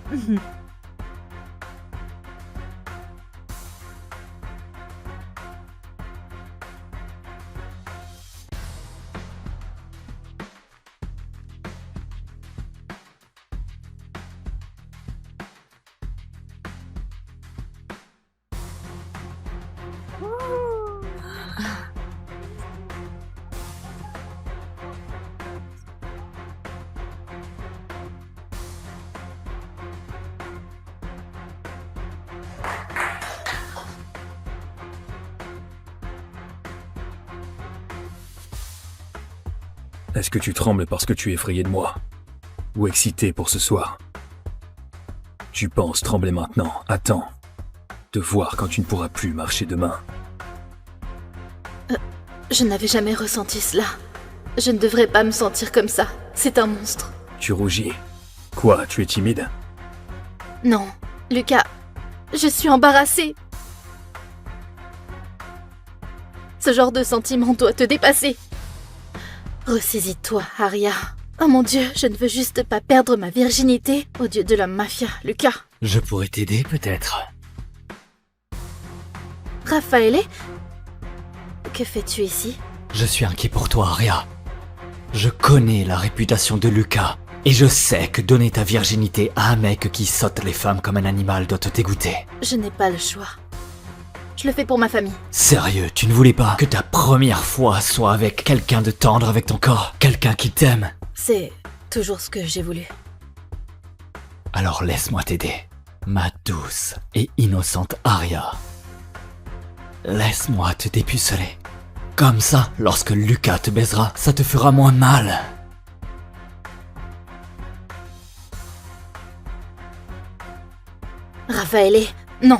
Est-ce que tu trembles parce que tu es effrayé de moi? Ou excité pour ce soir? Tu penses trembler maintenant? Attends. De voir quand tu ne pourras plus marcher demain. Je n'avais jamais ressenti cela. Je ne devrais pas me sentir comme ça. C'est un monstre. Tu rougis. Quoi, tu es timide? Non, Lucas, je suis embarrassée. Ce genre de sentiment doit te dépasser. Ressaisis-toi, Arya. Oh mon Dieu, je ne veux juste pas perdre ma virginité au dieu de la mafia, Lucas. Je pourrais t'aider peut-être. Raffaele, que fais-tu ici? Je suis inquiet pour toi, Arya. Je connais la réputation de Lucas. Et je sais que donner ta virginité à un mec qui saute les femmes comme un animal doit te dégoûter. Je n'ai pas le choix. Je le fais pour ma famille. Sérieux, tu ne voulais pas que ta première fois soit avec quelqu'un de tendre avec ton corps? Quelqu'un qui t'aime? C'est toujours ce que j'ai voulu. Alors laisse-moi t'aider, ma douce et innocente Arya. Laisse-moi te dépuceler. Comme ça, lorsque Lucas te baisera, ça te fera moins mal. Raffaele, non.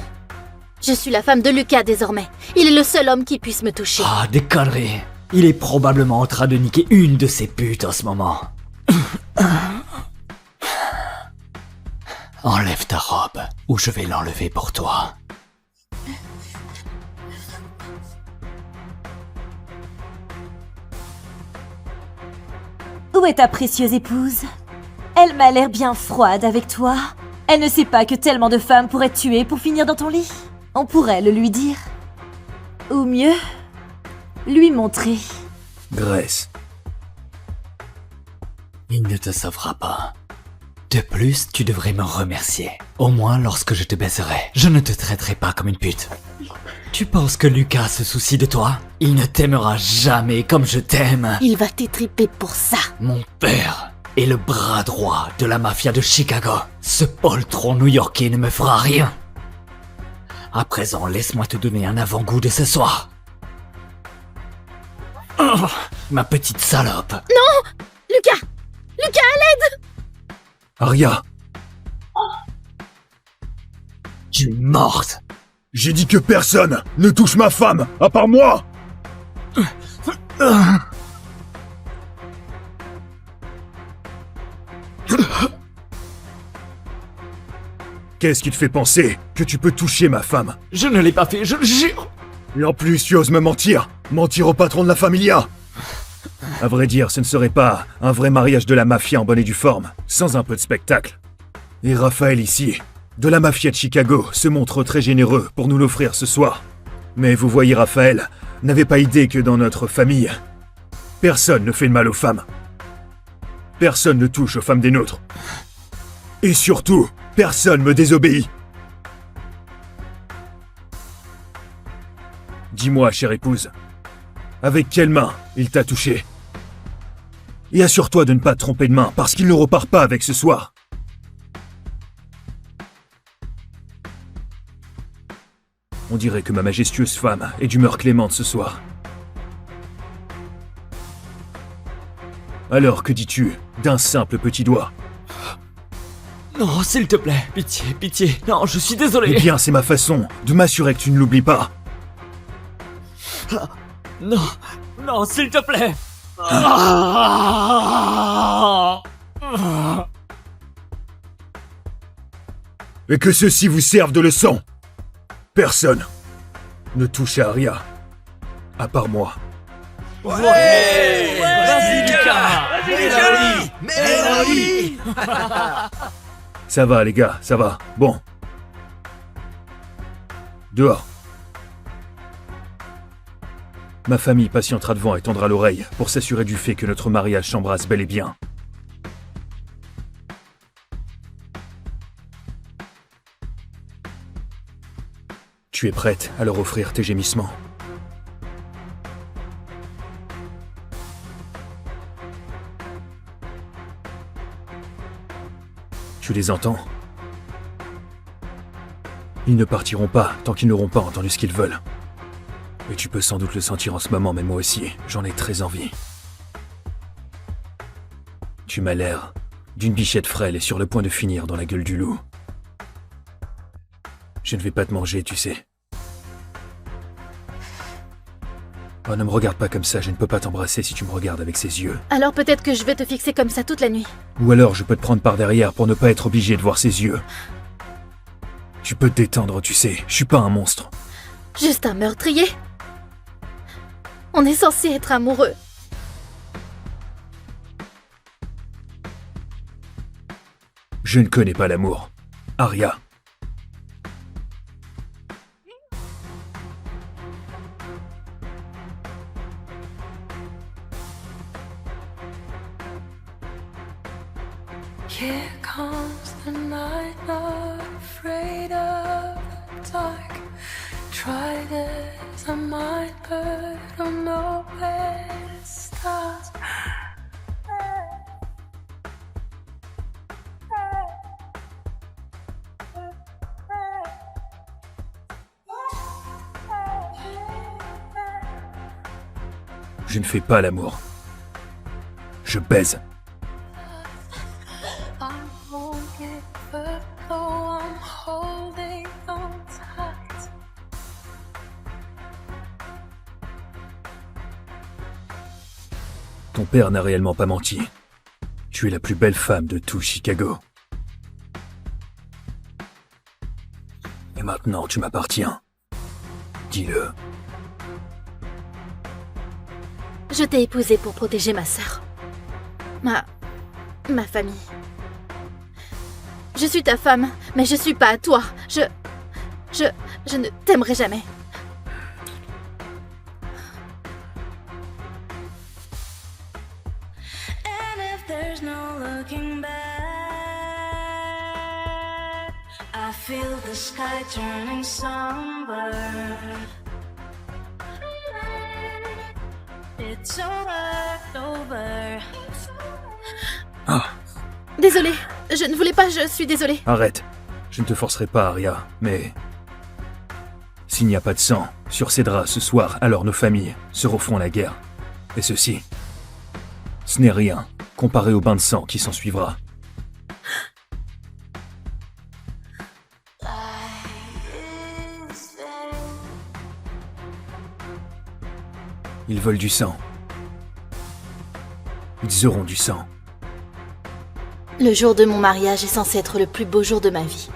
Je suis la femme de Lucas désormais. Il est le seul homme qui puisse me toucher. Ah, des conneries. Il est probablement en train de niquer une de ses putes en ce moment. Enlève ta robe, ou je vais l'enlever pour toi. Où est ta précieuse épouse? Elle m'a l'air bien froide avec toi. Elle ne sait pas que tellement de femmes pourraient te tuer pour finir dans ton lit. On pourrait le lui dire. Ou mieux, lui montrer. Grace. Il ne te sauvera pas. De plus, tu devrais me remercier. Au moins lorsque je te baiserai. Je ne te traiterai pas comme une pute. Tu penses que Lucas se soucie de toi? Il ne t'aimera jamais comme je t'aime. Il va t'étriper pour ça. Mon père est le bras droit de la mafia de Chicago. Ce poltron new-yorkais ne me fera rien. À présent, laisse-moi te donner un avant-goût de ce soir. Oh, ma petite salope. Non! Lucas! Lucas, à l'aide! Arya! Tu es morte. J'ai dit que personne ne touche ma femme, à part moi! Qu'est-ce qui te fait penser que tu peux toucher ma femme? Je ne l'ai pas fait, je le jure. Et en plus, tu oses me mentir. Mentir au patron de la familia. À vrai dire, ce ne serait pas un vrai mariage de la mafia en bonne et due forme, sans un peu de spectacle. Et Raphaël ici, de la mafia de Chicago, se montre très généreux pour nous l'offrir ce soir. Mais vous voyez, Raphaël n'avait pas idée que dans notre famille, personne ne fait de mal aux femmes. Personne ne touche aux femmes des nôtres. Et surtout, personne me désobéit. Dis-moi, chère épouse, avec quelle main il t'a touché? Et assure-toi de ne pas te tromper de main, parce qu'il ne repart pas avec ce soir. On dirait que ma majestueuse femme est d'humeur clémente ce soir. Alors, que dis-tu d'un simple petit doigt? Non, s'il te plaît, pitié, pitié. Non, je suis désolé. Eh bien, c'est ma façon de m'assurer que tu ne l'oublies pas. Non, non, s'il te plaît. Et que ceci vous serve de leçon. Personne ne touche à Aria, à part moi. Ouais, vas-y, Lucas. Mélanie. Ça va, les gars, ça va. Bon. Dehors. Ma famille patientera devant et tendra l'oreille pour s'assurer du fait que notre mariage s'embrasse bel et bien. Tu es prête à leur offrir tes gémissements? Tu les entends? Ils ne partiront pas tant qu'ils n'auront pas entendu ce qu'ils veulent. Et tu peux sans doute le sentir en ce moment, mais moi aussi, j'en ai très envie. Tu m'as l'air d'une bichette frêle et sur le point de finir dans la gueule du loup. Je ne vais pas te manger, tu sais. Oh, ne me regarde pas comme ça, je ne peux pas t'embrasser si tu me regardes avec ces yeux. Alors peut-être que je vais te fixer comme ça toute la nuit. Ou alors je peux te prendre par derrière pour ne pas être obligé de voir ses yeux. Tu peux te détendre, tu sais, je suis pas un monstre. Juste un meurtrier. On est censé être amoureux. Je ne connais pas l'amour. Aria. Here comes the night, not afraid of the dark. Tried as I might, but don't know where to start. Je ne fais pas l'amour. Je baise. I won't give up, though I'm holding on tight. Ton père n'a réellement pas menti. Tu es la plus belle femme de tout Chicago. Et maintenant, tu m'appartiens. Dis-le. Je t'ai épousée pour protéger ma sœur. Ma famille. Je suis ta femme, mais je suis pas à toi. Je ne t'aimerai jamais. And if there's no looking back, I feel the sky turning somber. It's over. Ah, Désolée, je ne voulais pas, je suis désolée. arrête. Je ne te forcerai pas, Aria, mais... S'il n'y a pas de sang sur ces draps ce soir, alors nos familles se referont la guerre. Et ceci, ce n'est rien comparé au bain de sang qui s'ensuivra. Ils veulent du sang. Ils auront du sang. Le jour de mon mariage est censé être le plus beau jour de ma vie.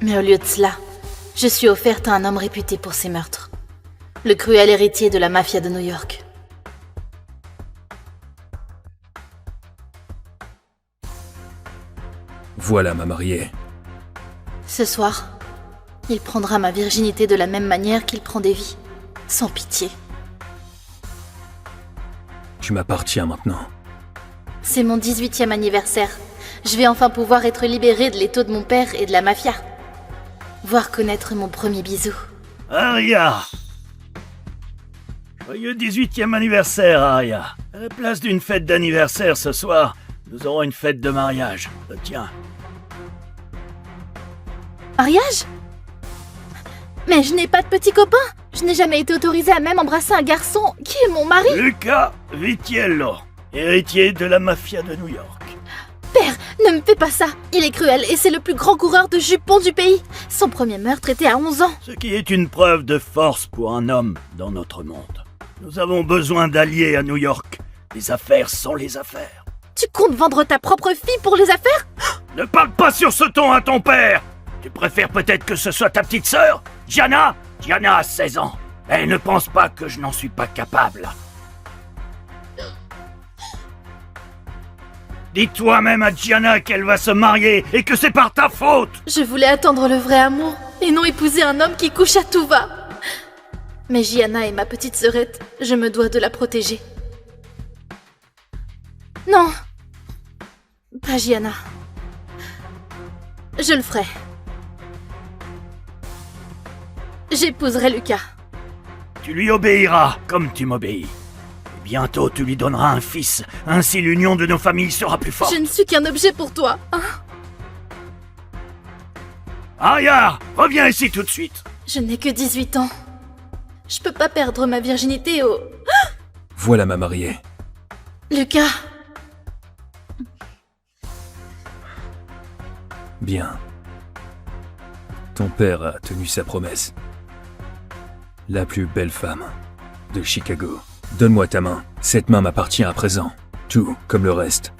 Mais au lieu de cela, je suis offerte à un homme réputé pour ses meurtres. Le cruel héritier de la mafia de New York. Voilà ma mariée. Ce soir, il prendra ma virginité de la même manière qu'il prend des vies, sans pitié. Tu m'appartiens maintenant. C'est mon 18e anniversaire. Je vais enfin pouvoir être libérée de l'étau de mon père et de la mafia. Voir connaître mon premier bisou. Aria! Joyeux 18e anniversaire, Aria. À la place d'une fête d'anniversaire ce soir, nous aurons une fête de mariage. Tiens. Mariage? Mais je n'ai pas de petit copain. Je n'ai jamais été autorisée à même embrasser un garçon qui est mon mari. Luca Vitiello, héritier de la mafia de New York. Père, ne me fais pas ça. Il est cruel et c'est le plus grand coureur de jupons du pays. Son premier meurtre était à 11 ans. Ce qui est une preuve de force pour un homme dans notre monde. Nous avons besoin d'alliés à New York. Les affaires sont les affaires. Tu comptes vendre ta propre fille pour les affaires? Ne parle pas sur ce ton à ton père. Tu préfères peut-être que ce soit ta petite sœur, Gianna? Gianna a 16 ans. Elle ne pense pas que je n'en suis pas capable. Dis toi-même à Gianna qu'elle va se marier et que c'est par ta faute. Je voulais attendre le vrai amour et non épouser un homme qui couche à tout va. Mais Gianna est ma petite sœurette, je me dois de la protéger. Non, pas Gianna. Je le ferai. J'épouserai Lucas. Tu lui obéiras comme tu m'obéis. Et bientôt tu lui donneras un fils. Ainsi l'union de nos familles sera plus forte. Je ne suis qu'un objet pour toi, hein? Aria, reviens ici tout de suite. Je n'ai que 18 ans. Je peux pas perdre ma virginité au... Voilà ma mariée. Lucas. Bien. Ton père a tenu sa promesse. La plus belle femme de Chicago. Donne-moi ta main. Cette main m'appartient à présent. Tout comme le reste.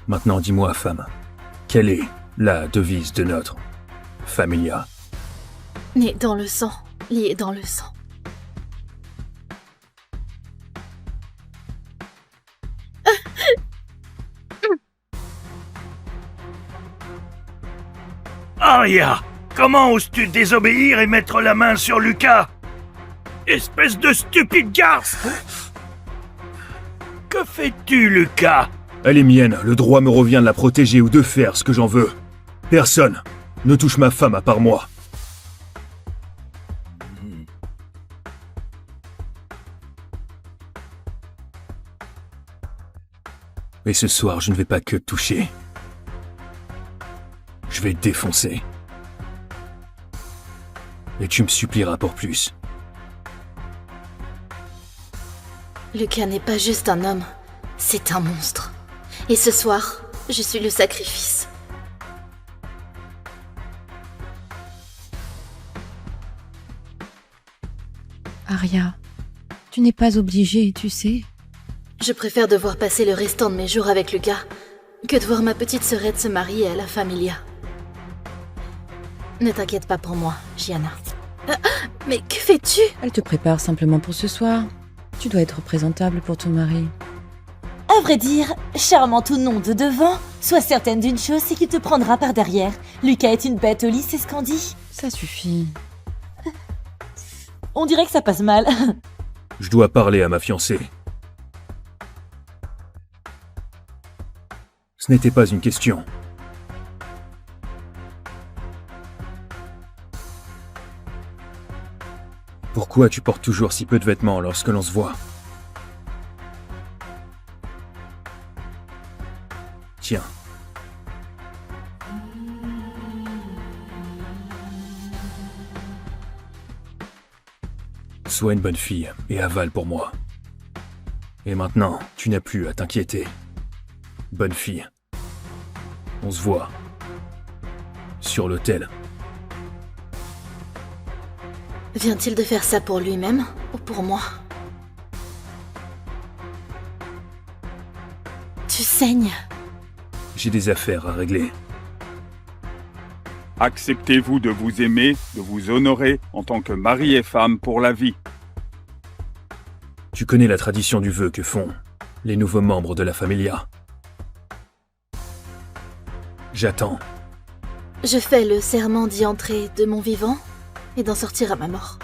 Maintenant dis-moi, femme, quelle est la devise de notre familia? Né dans le sang, lié dans le sang. Aria, comment oses-tu désobéir et mettre la main sur Lucas? Espèce de stupide garce! Que fais-tu, Lucas? Elle est mienne, le droit me revient de la protéger ou de faire ce que j'en veux. Personne ne touche ma femme à part moi. Et ce soir, je ne vais pas que te toucher. Je vais te défoncer. Et tu me supplieras pour plus. Lucas n'est pas juste un homme, c'est un monstre. Et ce soir, je suis le sacrifice. Aria, tu n'es pas obligée, tu sais. Je préfère devoir passer le restant de mes jours avec Lucas que de voir ma petite sœurette se marier à la familia. Ne t'inquiète pas pour moi, Gianna. Mais que fais-tu? Elle te prépare simplement pour ce soir. Tu dois être présentable pour ton mari. À vrai dire, charmant ou non de devant, sois certaine d'une chose, c'est qu'il te prendra par derrière. Lucas est une bête au lit, c'est ce qu'on dit. Ça suffit. On dirait que ça passe mal. Je dois parler à ma fiancée. Ce n'était pas une question. Pourquoi tu portes toujours si peu de vêtements lorsque l'on se voit? Tiens. Sois une bonne fille et avale pour moi. Et maintenant, tu n'as plus à t'inquiéter. Bonne fille. On se voit. Sur l'autel. Vient-il de faire ça pour lui-même ou pour moi? Tu saignes. J'ai des affaires à régler. Acceptez-vous de vous aimer, de vous honorer en tant que mari et femme pour la vie? Tu connais la tradition du vœu que font les nouveaux membres de la familia. J'attends. Je fais le serment d'y entrer de mon vivant et d'en sortir à ma mort.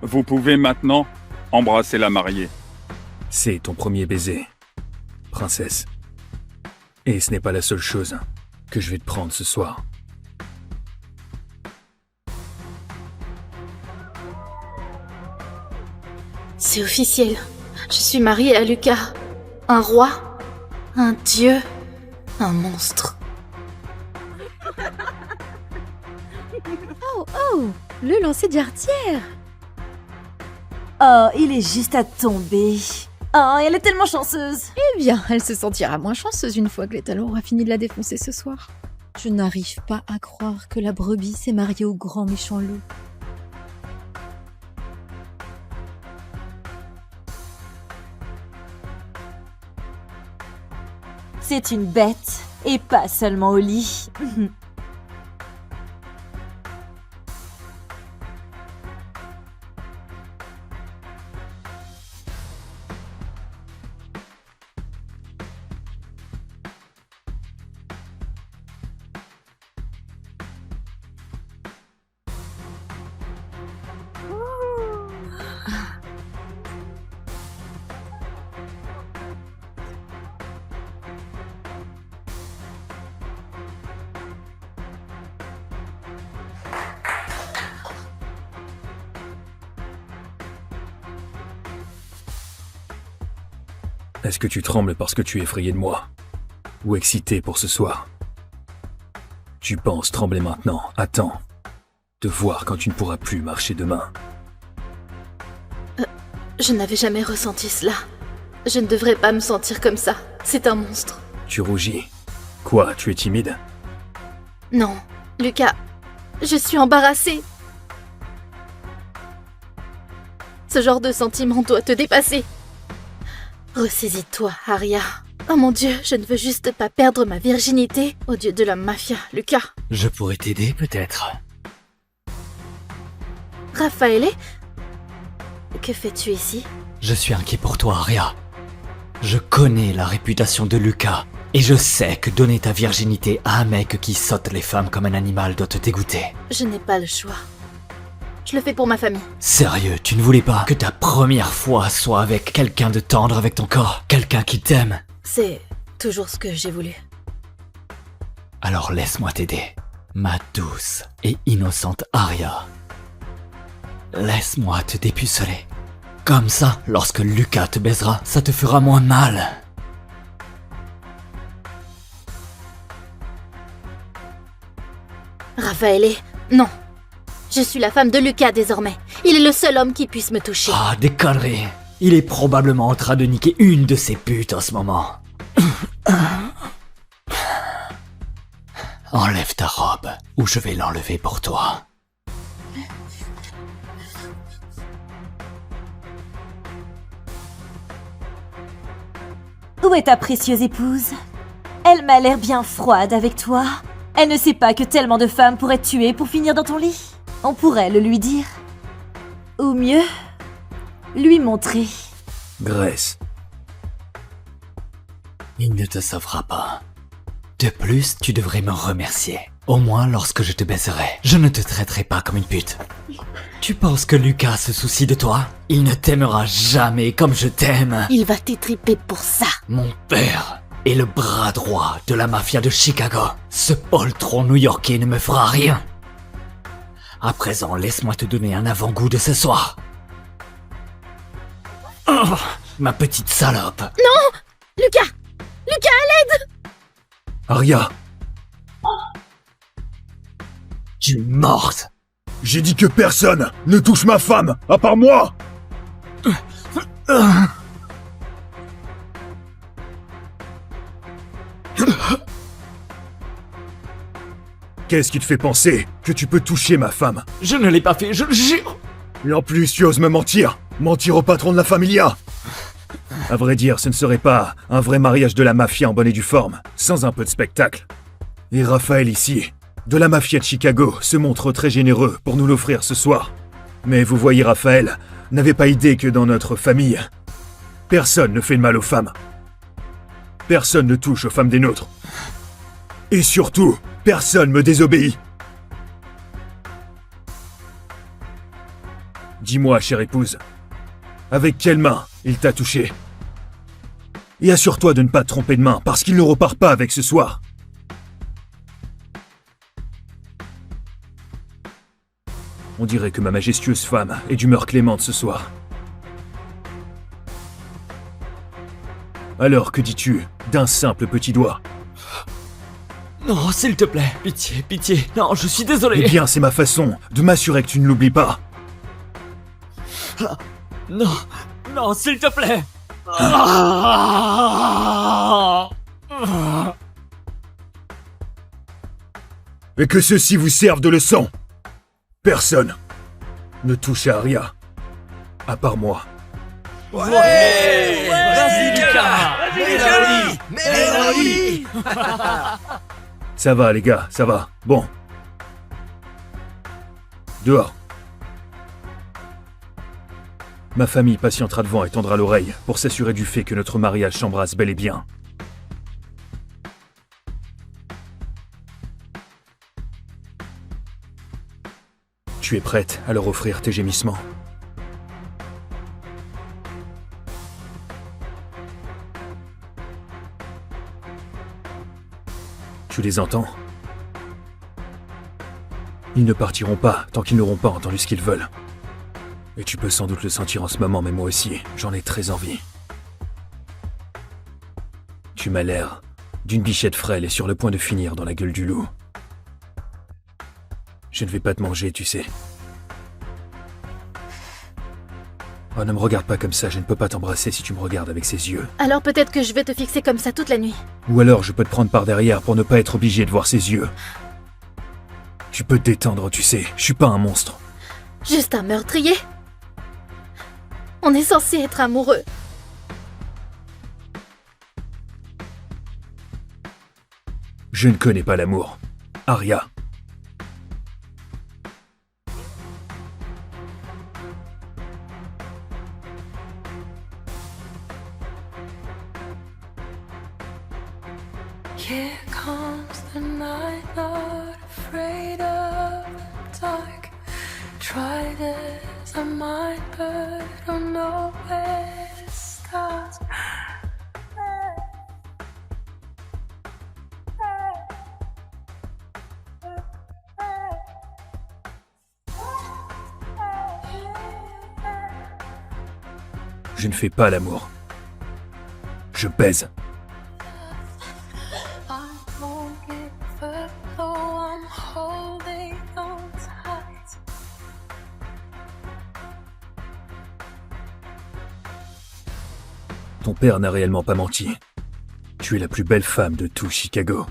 Vous pouvez maintenant embrasser la mariée. C'est ton premier baiser, princesse. Et ce n'est pas la seule chose que je vais te prendre ce soir. C'est officiel. Je suis mariée à Lucas. Un roi, un dieu, un monstre. Oh, le lancer d'artière. Oh, il est juste à tomber. Oh, elle est tellement chanceuse. Eh bien, elle se sentira moins chanceuse une fois que l'étalon aura fini de la défoncer ce soir. Je n'arrive pas à croire que la brebis s'est mariée au grand méchant loup. C'est une bête, et pas seulement au lit. Est-ce que tu trembles parce que tu es effrayé de moi? Ou excité pour ce soir? Tu penses trembler maintenant? Attends. De voir quand tu ne pourras plus marcher demain. Je n'avais jamais ressenti cela. Je ne devrais pas me sentir comme ça. C'est un monstre. Tu rougis. Quoi, tu es timide? Non, Lucas, je suis embarrassée. Ce genre de sentiment doit te dépasser. Ressaisis-toi, Arya. Oh mon Dieu, je ne veux juste pas perdre ma virginité au dieu de la mafia, Lucas. Je pourrais t'aider peut-être. Raffaele, que fais-tu ici? Je suis inquiet pour toi, Arya. Je connais la réputation de Lucas, et je sais que donner ta virginité à un mec qui saute les femmes comme un animal doit te dégoûter. Je n'ai pas le choix. Je le fais pour ma famille. Sérieux, tu ne voulais pas que ta première fois soit avec quelqu'un de tendre avec ton corps, quelqu'un qui t'aime? C'est toujours ce que j'ai voulu. Alors laisse-moi t'aider, ma douce et innocente Arya. Laisse-moi te dépuceler. Comme ça, lorsque Lucas te baisera, ça te fera moins mal. Raffaele, non. Je suis la femme de Lucas désormais. Il est le seul homme qui puisse me toucher. Ah, des conneries. Il est probablement en train de niquer une de ses putes en ce moment. Enlève ta robe, ou je vais l'enlever pour toi. Où est ta précieuse épouse? Elle m'a l'air bien froide avec toi. Elle ne sait pas que tellement de femmes pourraient te tuer pour finir dans ton lit. On pourrait le lui dire. Ou mieux, lui montrer. Graisse. Il ne te sauvera pas. De plus, tu devrais me remercier. Au moins lorsque je te baiserai. Je ne te traiterai pas comme une pute. Tu penses que Lucas se soucie de toi? Il ne t'aimera jamais comme je t'aime. Il va t'étriper pour ça. Mon père est le bras droit de la mafia de Chicago. Ce poltron new-yorkais ne me fera rien. À présent, laisse-moi te donner un avant-goût de ce soir. Oh, ma petite salope. Non! Lucas! Lucas, à l'aide! Arya! Tu es morte. J'ai dit que personne ne touche ma femme, à part moi! Qu'est-ce qui te fait penser que tu peux toucher ma femme? Je ne l'ai pas fait, je le jure. Et en plus, tu oses me mentir. Mentir au patron de la familia. À vrai dire, ce ne serait pas un vrai mariage de la mafia en bonne et due forme, sans un peu de spectacle. Et Raphaël ici, de la mafia de Chicago, se montre très généreux pour nous l'offrir ce soir. Mais vous voyez, Raphaël n'avait pas idée que dans notre famille, personne ne fait de mal aux femmes. Personne ne touche aux femmes des nôtres. Et surtout, personne me désobéit. Dis-moi, chère épouse, avec quelle main il t'a touché? Et assure-toi de ne pas te tromper de main, parce qu'il ne repart pas avec ce soir. On dirait que ma majestueuse femme est d'humeur clémente ce soir. Alors, que dis-tu d'un simple petit doigt? Non, s'il te plaît, pitié, pitié. Non, je suis désolé. Eh bien, c'est ma façon de m'assurer que tu ne l'oublies pas. Non, non, s'il te plaît. Et que ceci vous serve de leçon. Personne ne touche à Aria, à part moi. Ouais, vas-y, Lucas. Mélanie. Ça va, les gars, ça va. Bon. Dehors. Ma famille patientera devant et tendra l'oreille pour s'assurer du fait que notre mariage s'embrasse bel et bien. Tu es prête à leur offrir tes gémissements? Tu les entends? Ils ne partiront pas tant qu'ils n'auront pas entendu ce qu'ils veulent. Et tu peux sans doute le sentir en ce moment, mais moi aussi, j'en ai très envie. Tu m'as l'air d'une bichette frêle et sur le point de finir dans la gueule du loup. Je ne vais pas te manger, tu sais. Oh, ne me regarde pas comme ça, je ne peux pas t'embrasser si tu me regardes avec ces yeux. Alors peut-être que je vais te fixer comme ça toute la nuit. Ou alors je peux te prendre par derrière pour ne pas être obligé de voir ses yeux. Tu peux te détendre, tu sais, je suis pas un monstre. Juste un meurtrier. On est censé être amoureux. Je ne connais pas l'amour. Aria. Here comes the night, not afraid of the dark. Tried as I might, but don't know where to start. Je ne fais pas l'amour. Je baise. I won't give up, though I'm holding on tight. Ton père n'a réellement pas menti. Tu es la plus belle femme de tout Chicago.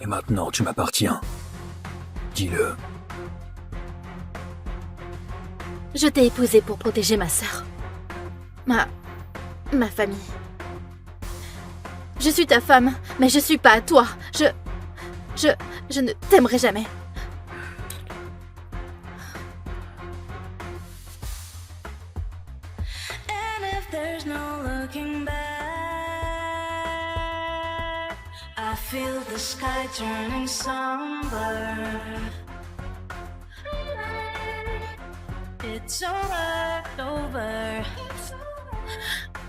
Et maintenant, tu m'appartiens. Dis-le. Je t'ai épousée pour protéger ma sœur. Ma famille. Je suis ta femme, mais je suis pas à toi. Je ne t'aimerai jamais. And if there's no looking back, I feel the sky turning somber. It's over.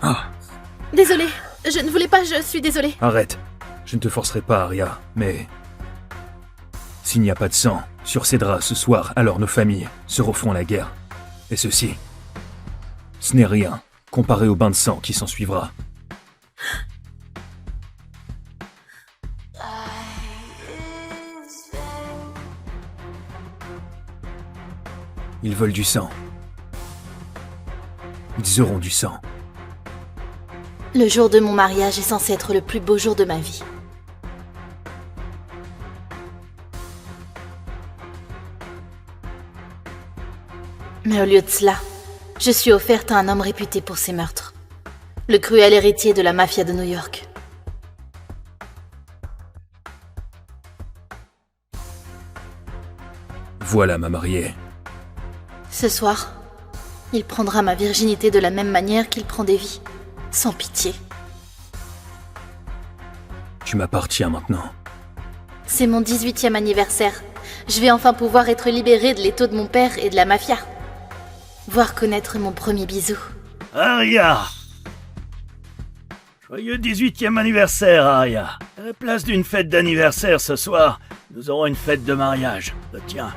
Ah, Désolée, je ne voulais pas, je suis désolée. arrête. Je ne te forcerai pas, Aria, mais... S'il n'y a pas de sang sur ces draps ce soir, alors nos familles se referont la guerre. Et ceci, ce n'est rien comparé au bain de sang qui s'en suivra. Ils veulent du sang. Ils auront du sang. Le jour de mon mariage est censé être le plus beau jour de ma vie. Mais au lieu de cela, je suis offerte à un homme réputé pour ses meurtres. Le cruel héritier de la mafia de New York. Voilà ma mariée. Ce soir, il prendra ma virginité de la même manière qu'il prend des vies. Sans pitié. Tu m'appartiens maintenant. C'est mon 18e anniversaire. Je vais enfin pouvoir être libérée de l'étau de mon père et de la mafia. Voir connaître mon premier bisou. Aria! Joyeux 18e anniversaire, Aria. À la place d'une fête d'anniversaire ce soir, nous aurons une fête de mariage. Le tien.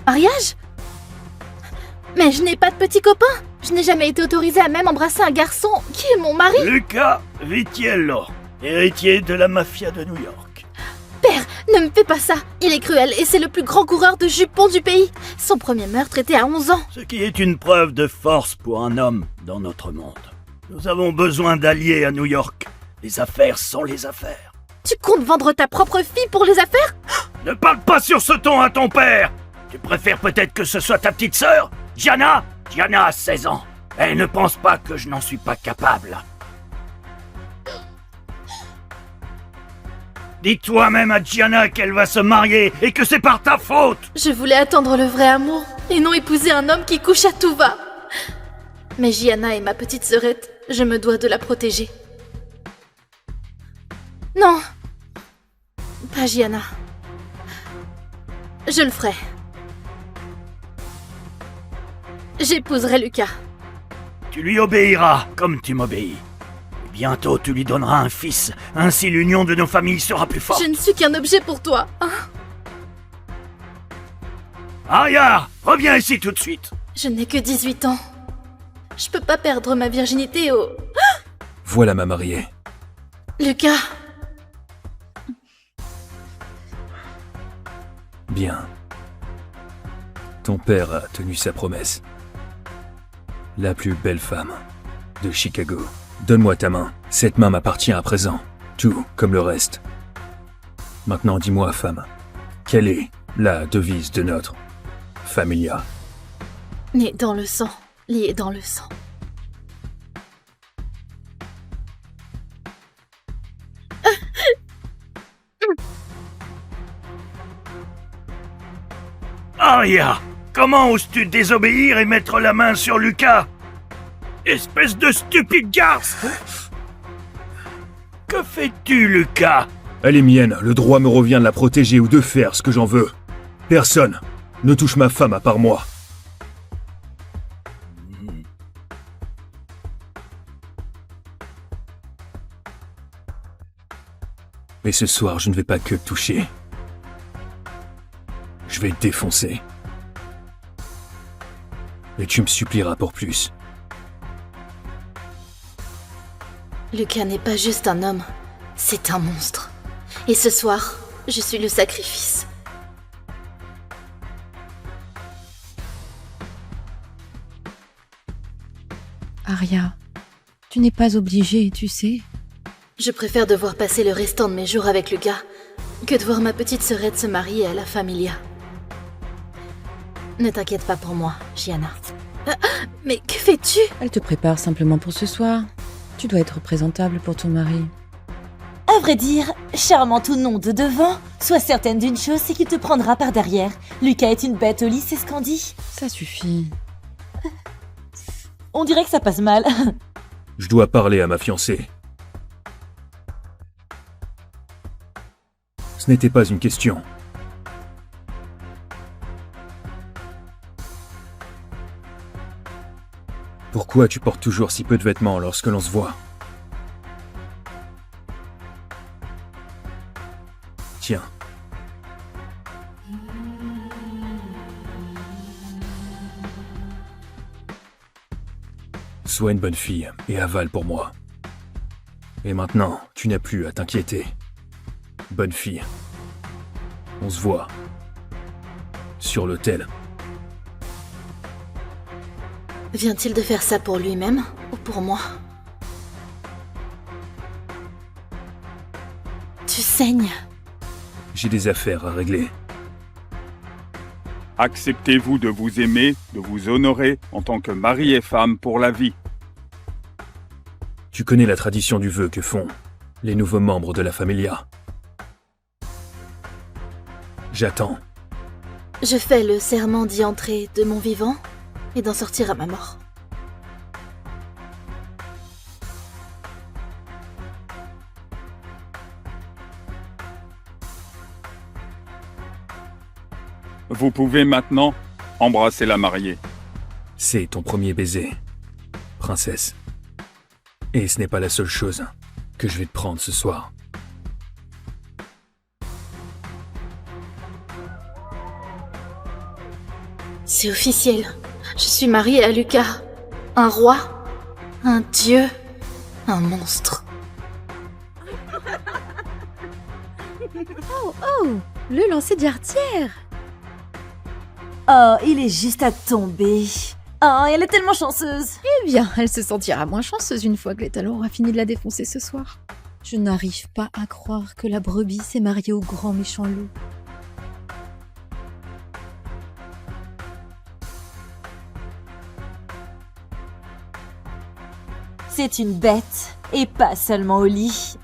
Mariage? Mais je n'ai pas de petit copain. Je n'ai jamais été autorisée à même embrasser un garçon qui est mon mari. Luca Vitiello, héritier de la mafia de New York. Père, ne me fais pas ça. Il est cruel et c'est le plus grand coureur de jupons du pays. Son premier meurtre était à 11 ans. Ce qui est une preuve de force pour un homme dans notre monde. Nous avons besoin d'alliés à New York. Les affaires sont les affaires. Tu comptes vendre ta propre fille pour les affaires? Ne parle pas sur ce ton à ton père. Tu préfères peut-être que ce soit ta petite sœur, Gianna? Gianna a 16 ans. Elle ne pense pas que je n'en suis pas capable. Dis toi-même à Gianna qu'elle va se marier et que c'est par ta faute. Je voulais attendre le vrai amour et non épouser un homme qui couche à tout va. Mais Gianna est ma petite sœurette. Je me dois de la protéger. Non. Pas Gianna. Je le ferai. J'épouserai Lucas. Tu lui obéiras comme tu m'obéis. Bientôt tu lui donneras un fils, ainsi l'union de nos familles sera plus forte. Je ne suis qu'un objet pour toi, hein? Aria, reviens ici tout de suite. Je n'ai que 18 ans. Je peux pas perdre ma virginité au... Voilà ma mariée. Lucas. Bien. Ton père a tenu sa promesse. La plus belle femme de Chicago. Donne-moi ta main. Cette main m'appartient à présent. Tout comme le reste. Maintenant, dis-moi, femme, quelle est la devise de notre familia? Né dans le sang, lié dans le sang. Aria, comment oses-tu désobéir et mettre la main sur Lucas? Espèce de stupide garce! Que fais-tu, Lucas? Elle est mienne, le droit me revient de la protéger ou de faire ce que j'en veux. Personne ne touche ma femme à part moi. Mais ce soir, je ne vais pas que te toucher. Je vais te défoncer. Et tu me supplieras pour plus. Lucas n'est pas juste un homme, c'est un monstre. Et ce soir, je suis le sacrifice. Aria, tu n'es pas obligée, tu sais. Je préfère devoir passer le restant de mes jours avec Lucas que de voir ma petite sœurette se marier à la familia. Ne t'inquiète pas pour moi, Gianna. Mais que fais-tu? Elle te prépare simplement pour ce soir. Tu dois être présentable pour ton mari. À vrai dire, charmant ou non de devant, sois certaine d'une chose, c'est qu'il te prendra par derrière. Lucas est une bête au lit, c'est ce qu'on dit. Ça suffit. On dirait que ça passe mal. Je dois parler à ma fiancée. Ce n'était pas une question. Pourquoi tu portes toujours si peu de vêtements lorsque l'on se voit? Tiens. Sois une bonne fille et avale pour moi. Et maintenant, tu n'as plus à t'inquiéter. Bonne fille. On se voit. Sur l'autel. Vient-il de faire ça pour lui-même ou pour moi? Tu saignes. J'ai des affaires à régler. Acceptez-vous de vous aimer, de vous honorer en tant que mari et femme pour la vie? Tu connais la tradition du vœu que font les nouveaux membres de la familia. J'attends. Je fais le serment d'y entrer de mon vivant et d'en sortir à ma mort. Vous pouvez maintenant embrasser la mariée. C'est ton premier baiser, princesse. Et ce n'est pas la seule chose que je vais te prendre ce soir. C'est officiel. Je suis mariée à Lucas. Un roi, un dieu, un monstre. Oh, le lancer d'artière. Oh, il est juste à tomber. Oh, elle est tellement chanceuse. Eh bien, elle se sentira moins chanceuse une fois que l'étalon aura fini de la défoncer ce soir. Je n'arrive pas à croire que la brebis s'est mariée au grand méchant loup. C'est une bête, et pas seulement au lit.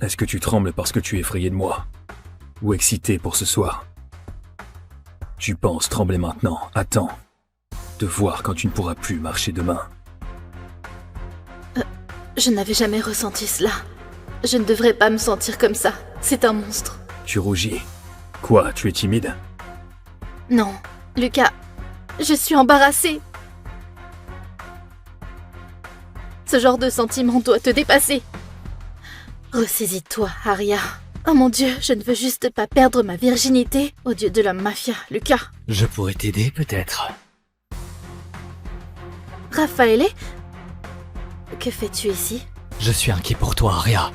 Est-ce que tu trembles parce que tu es effrayé de moi? Ou excité pour ce soir? Tu penses trembler maintenant? Attends de voir quand tu ne pourras plus marcher demain. Je n'avais jamais ressenti cela. Je ne devrais pas me sentir comme ça. C'est un monstre. Tu rougis. Quoi, tu es timide? Non, Lucas, je suis embarrassée. Ce genre de sentiment doit te dépasser. Ressaisis-toi, Arya. Oh mon Dieu, je ne veux juste pas perdre ma virginité au dieu de la mafia, Lucas. Je pourrais t'aider peut-être. Raffaele? Que fais-tu ici? Je suis inquiet pour toi, Arya.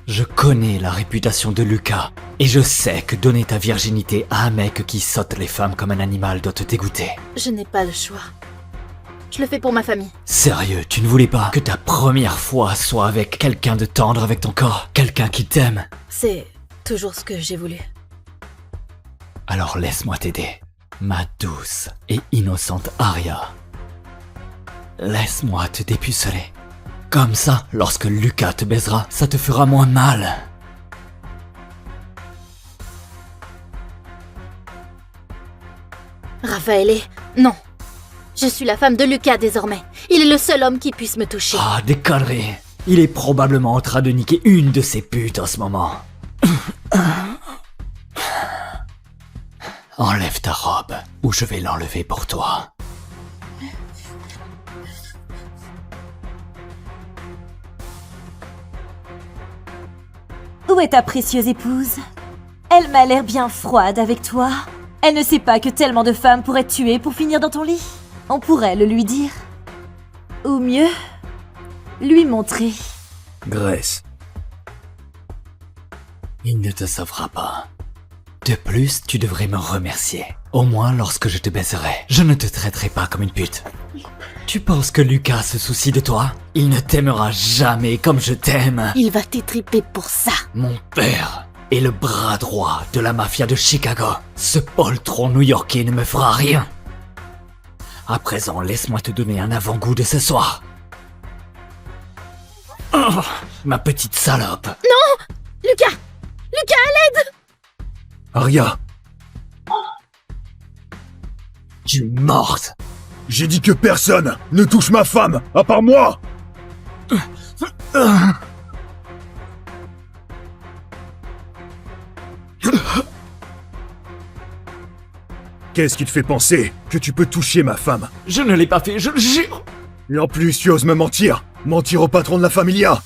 Je connais la réputation de Lucas, et je sais que donner ta virginité à un mec qui saute les femmes comme un animal doit te dégoûter. Je n'ai pas le choix. Je le fais pour ma famille. Sérieux, tu ne voulais pas que ta première fois soit avec quelqu'un de tendre avec ton corps, quelqu'un qui t'aime? C'est toujours ce que j'ai voulu. Alors laisse-moi t'aider, ma douce et innocente Arya. Laisse-moi te dépuceler. Comme ça, lorsque Lucas te baisera, ça te fera moins mal. Raffaele, non. Je suis la femme de Lucas désormais. Il est le seul homme qui puisse me toucher. Ah, des conneries. Il est probablement en train de niquer une de ses putes en ce moment. Enlève ta robe, ou je vais l'enlever pour toi. Où est ta précieuse épouse? Elle m'a l'air bien froide avec toi. Elle ne sait pas que tellement de femmes pourraient te tuer pour finir dans ton lit. On pourrait le lui dire. Ou mieux, lui montrer. Grace. Il ne te sauvera pas. De plus, tu devrais me remercier. Au moins lorsque je te baiserai. Je ne te traiterai pas comme une pute. Tu penses que Lucas se soucie de toi? Il ne t'aimera jamais comme je t'aime. Il va t'étriper pour ça. Mon père est le bras droit de la mafia de Chicago. Ce poltron new-yorkais ne me fera rien. À présent, laisse-moi te donner un avant-goût de ce soir. Oh, ma petite salope. Non! Lucas! Lucas, à l'aide! Arya! Tu es morte! J'ai dit que personne ne touche ma femme, à part moi! Qu'est-ce qui te fait penser que tu peux toucher ma femme? Je ne l'ai pas fait, je le jure! Et en plus, tu oses me mentir! Mentir au patron de la familia.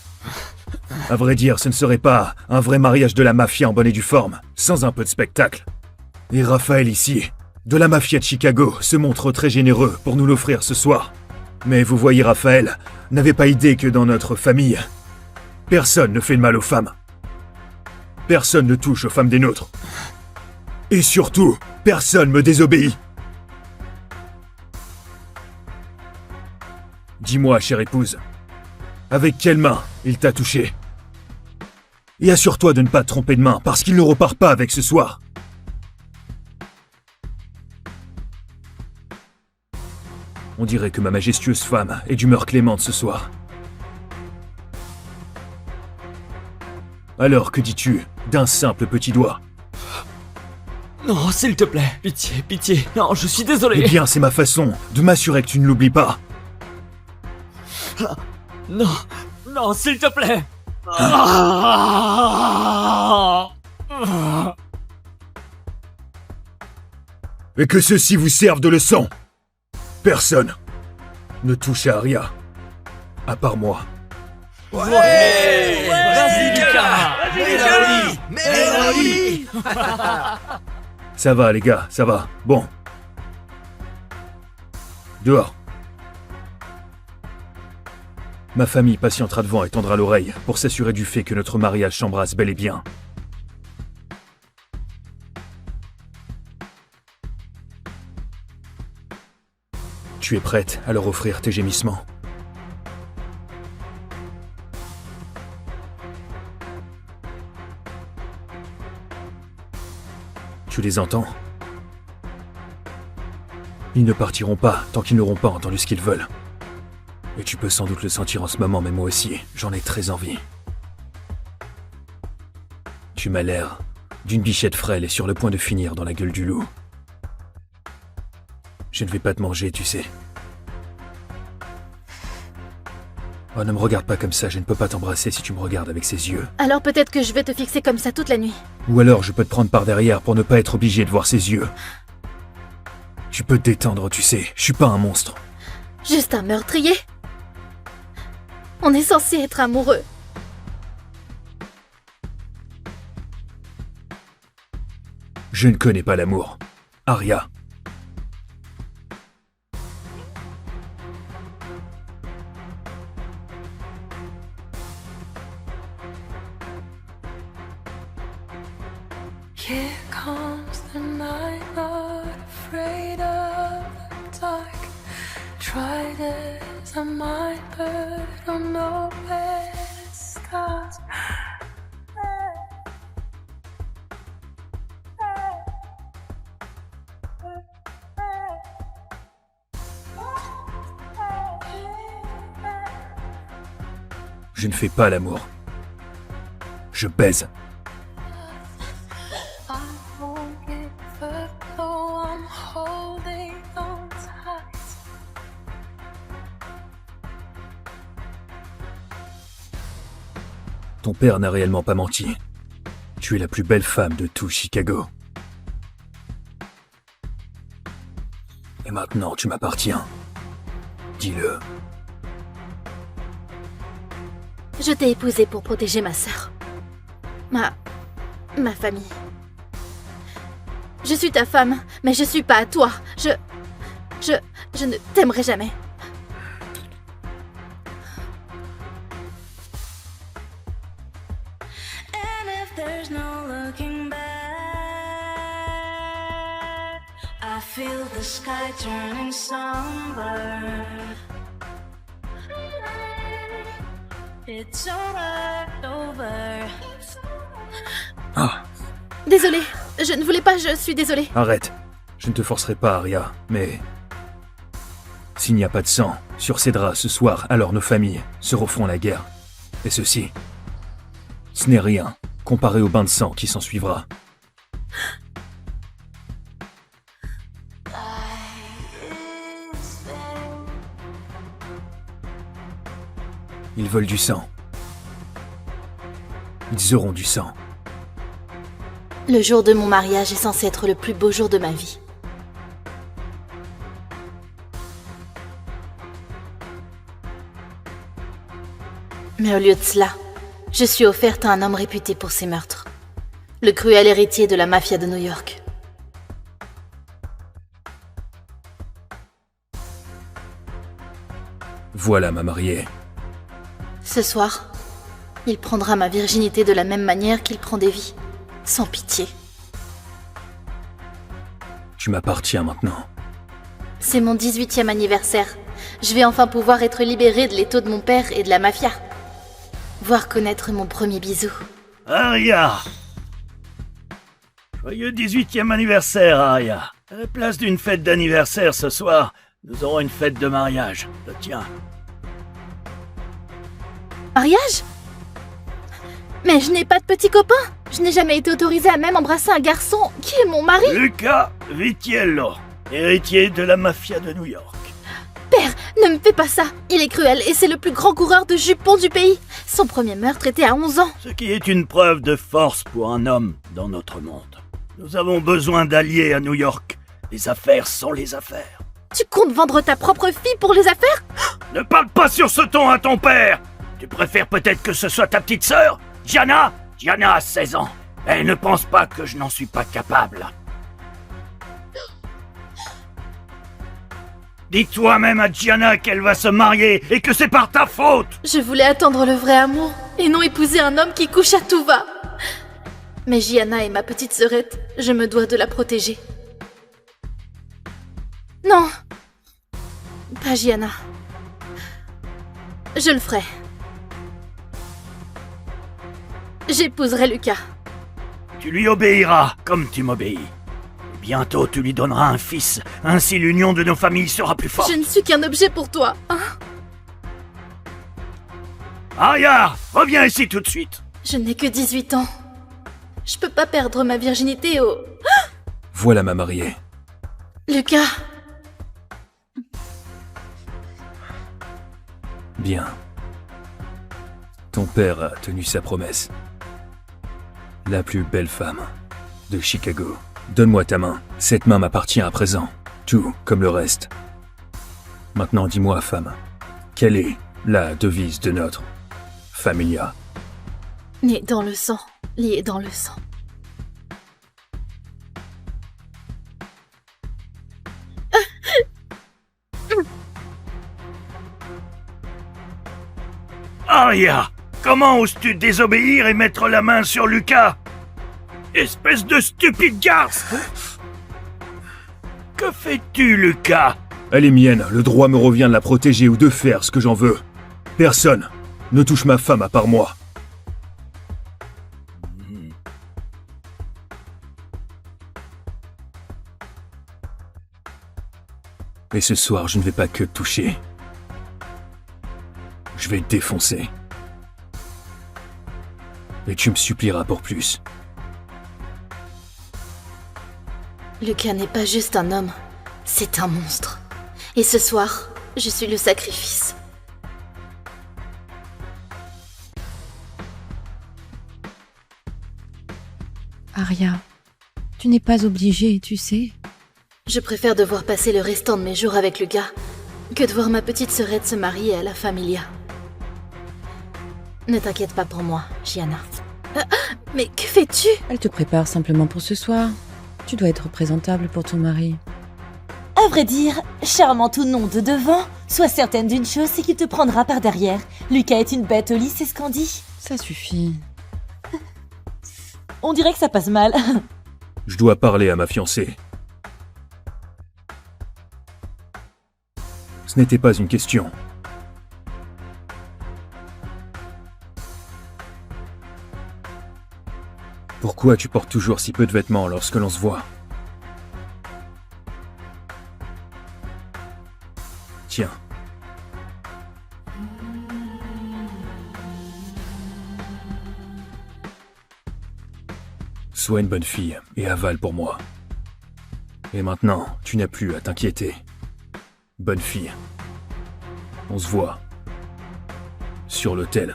À vrai dire, ce ne serait pas un vrai mariage de la mafia en bonne et due forme, sans un peu de spectacle. Et Raphaël ici, de la mafia de Chicago, se montre très généreux pour nous l'offrir ce soir. Mais vous voyez, Raphaël n'avait pas idée que dans notre famille, personne ne fait de mal aux femmes. Personne ne touche aux femmes des nôtres. Et surtout, personne me désobéit. Dis-moi, chère épouse, avec quelle main il t'a touché? Et assure-toi de ne pas te tromper de main, parce qu'il ne repart pas avec ce soir. On dirait que ma majestueuse femme est d'humeur clémente ce soir. Alors, que dis-tu d'un simple petit doigt? Non, s'il te plaît. Pitié, pitié. Non, je suis désolé. Eh bien, c'est ma façon de m'assurer que tu ne l'oublies pas. Non, non, s'il te plaît. Et que ceci vous serve de leçon. Personne ne touche à Aria, à part moi. Vas-y, Lucas. Mélanie! Ça va, les gars, ça va. Bon. Dehors. Ma famille patientera devant et tendra l'oreille pour s'assurer du fait que notre mariage s'embrasse bel et bien. Tu es prête à leur offrir tes gémissements? Tu les entends? Ils ne partiront pas tant qu'ils n'auront pas entendu ce qu'ils veulent. Et tu peux sans doute le sentir en ce moment, mais moi aussi, j'en ai très envie. Tu m'as l'air d'une bichette frêle et sur le point de finir dans la gueule du loup. Je ne vais pas te manger, tu sais. Oh, ne me regarde pas comme ça, je ne peux pas t'embrasser si tu me regardes avec ces yeux. Alors peut-être que je vais te fixer comme ça toute la nuit. Ou alors je peux te prendre par derrière pour ne pas être obligé de voir ses yeux. Tu peux te détendre, tu sais, je suis pas un monstre. Juste un meurtrier. On est censé être amoureux. Je ne connais pas l'amour. Aria. Here comes the night, not afraid of the dark. Tried as I might, but don't know where to start. Je ne fais pas l'amour. Je baise. I won't give up, though I'm holding on tight. Ton père n'a réellement pas menti. Tu es la plus belle femme de tout Chicago. Et maintenant, tu m'appartiens. Dis-le. Je t'ai épousée pour protéger ma sœur. Ma famille. Je suis ta femme, mais je suis pas à toi. Je ne t'aimerai jamais. And if there's no looking back, I feel the sky turning somber. It's over. Ah, Désolée, je ne voulais pas, je suis désolée. arrête. Je ne te forcerai pas, Aria, mais... S'il n'y a pas de sang sur ces draps ce soir, alors nos familles se referont la guerre. Et ceci, ce n'est rien comparé au bain de sang qui s'ensuivra. Ils veulent du sang. Ils auront du sang. Le jour de mon mariage est censé être le plus beau jour de ma vie. Mais au lieu de cela, je suis offerte à un homme réputé pour ses meurtres. Le cruel héritier de la mafia de New York. Voilà ma mariée. Ce soir, il prendra ma virginité de la même manière qu'il prend des vies, sans pitié. Tu m'appartiens maintenant. C'est mon 18e anniversaire. Je vais enfin pouvoir être libérée de l'étau de mon père et de la mafia. Voir connaître mon premier bisou. Aria! Joyeux 18e anniversaire, Aria. À la place d'une fête d'anniversaire ce soir, nous aurons une fête de mariage. Le tien. Mariage? Mais je n'ai pas de petit copain. Je n'ai jamais été autorisée à même embrasser un garçon qui est mon mari. Luca Vitiello, héritier de la mafia de New York. Père, ne me fais pas ça. Il est cruel et c'est le plus grand coureur de jupons du pays. Son premier meurtre était à 11 ans. Ce qui est une preuve de force pour un homme dans notre monde. Nous avons besoin d'alliés à New York. Les affaires sont les affaires. Tu comptes vendre ta propre fille pour les affaires? Ne parle pas sur ce ton à ton père. Tu préfères peut-être que ce soit ta petite sœur, Gianna? Gianna a 16 ans. Elle ne pense pas que je n'en suis pas capable. Dis-toi même à Gianna qu'elle va se marier et que c'est par ta faute. Je voulais attendre le vrai amour et non épouser un homme qui couche à tout va. Mais Gianna est ma petite sœurette, je me dois de la protéger. Non, pas Gianna. Je le ferai. J'épouserai Lucas. Tu lui obéiras comme tu m'obéis. Bientôt tu lui donneras un fils, ainsi l'union de nos familles sera plus forte. Je ne suis qu'un objet pour toi, hein? Aria, reviens ici tout de suite. Je n'ai que 18 ans. Je peux pas perdre ma virginité au... Voilà ma mariée. Lucas, Bien. Ton père a tenu sa promesse. La plus belle femme de Chicago. Donne-moi ta main. Cette main m'appartient à présent. Tout comme le reste. Maintenant dis-moi, femme, quelle est la devise de notre familia? né dans le sang, lié dans le sang. Aria, comment oses-tu désobéir et mettre la main sur Lucas? Espèce de stupide garce! Que fais-tu, Lucas? Elle est mienne, le droit me revient de la protéger ou de faire ce que j'en veux. Personne ne touche ma femme à part moi. Et ce soir, je ne vais pas que te toucher. Je vais te défoncer. Et tu me supplieras pour plus. Lucas n'est pas juste un homme, c'est un monstre. Et ce soir, je suis le sacrifice. Aria, tu n'es pas obligée, tu sais. Je préfère devoir passer le restant de mes jours avec Lucas que de voir ma petite sœurette se marier à la familia. Ne t'inquiète pas pour moi, Gianna. Mais que fais-tu? Elle te prépare simplement pour ce soir. Tu dois être présentable pour ton mari. À vrai dire, charmant ou non de devant, sois certaine d'une chose, c'est qu'il te prendra par derrière. Lucas est une bête au lit, c'est ce qu'on dit. Ça suffit. On dirait que ça passe mal. Je dois parler à ma fiancée. Ce n'était pas une question. Pourquoi tu portes toujours si peu de vêtements lorsque l'on se voit? Tiens. Sois une bonne fille et avale pour moi. Et maintenant, tu n'as plus à t'inquiéter. Bonne fille. On se voit. Sur l'autel.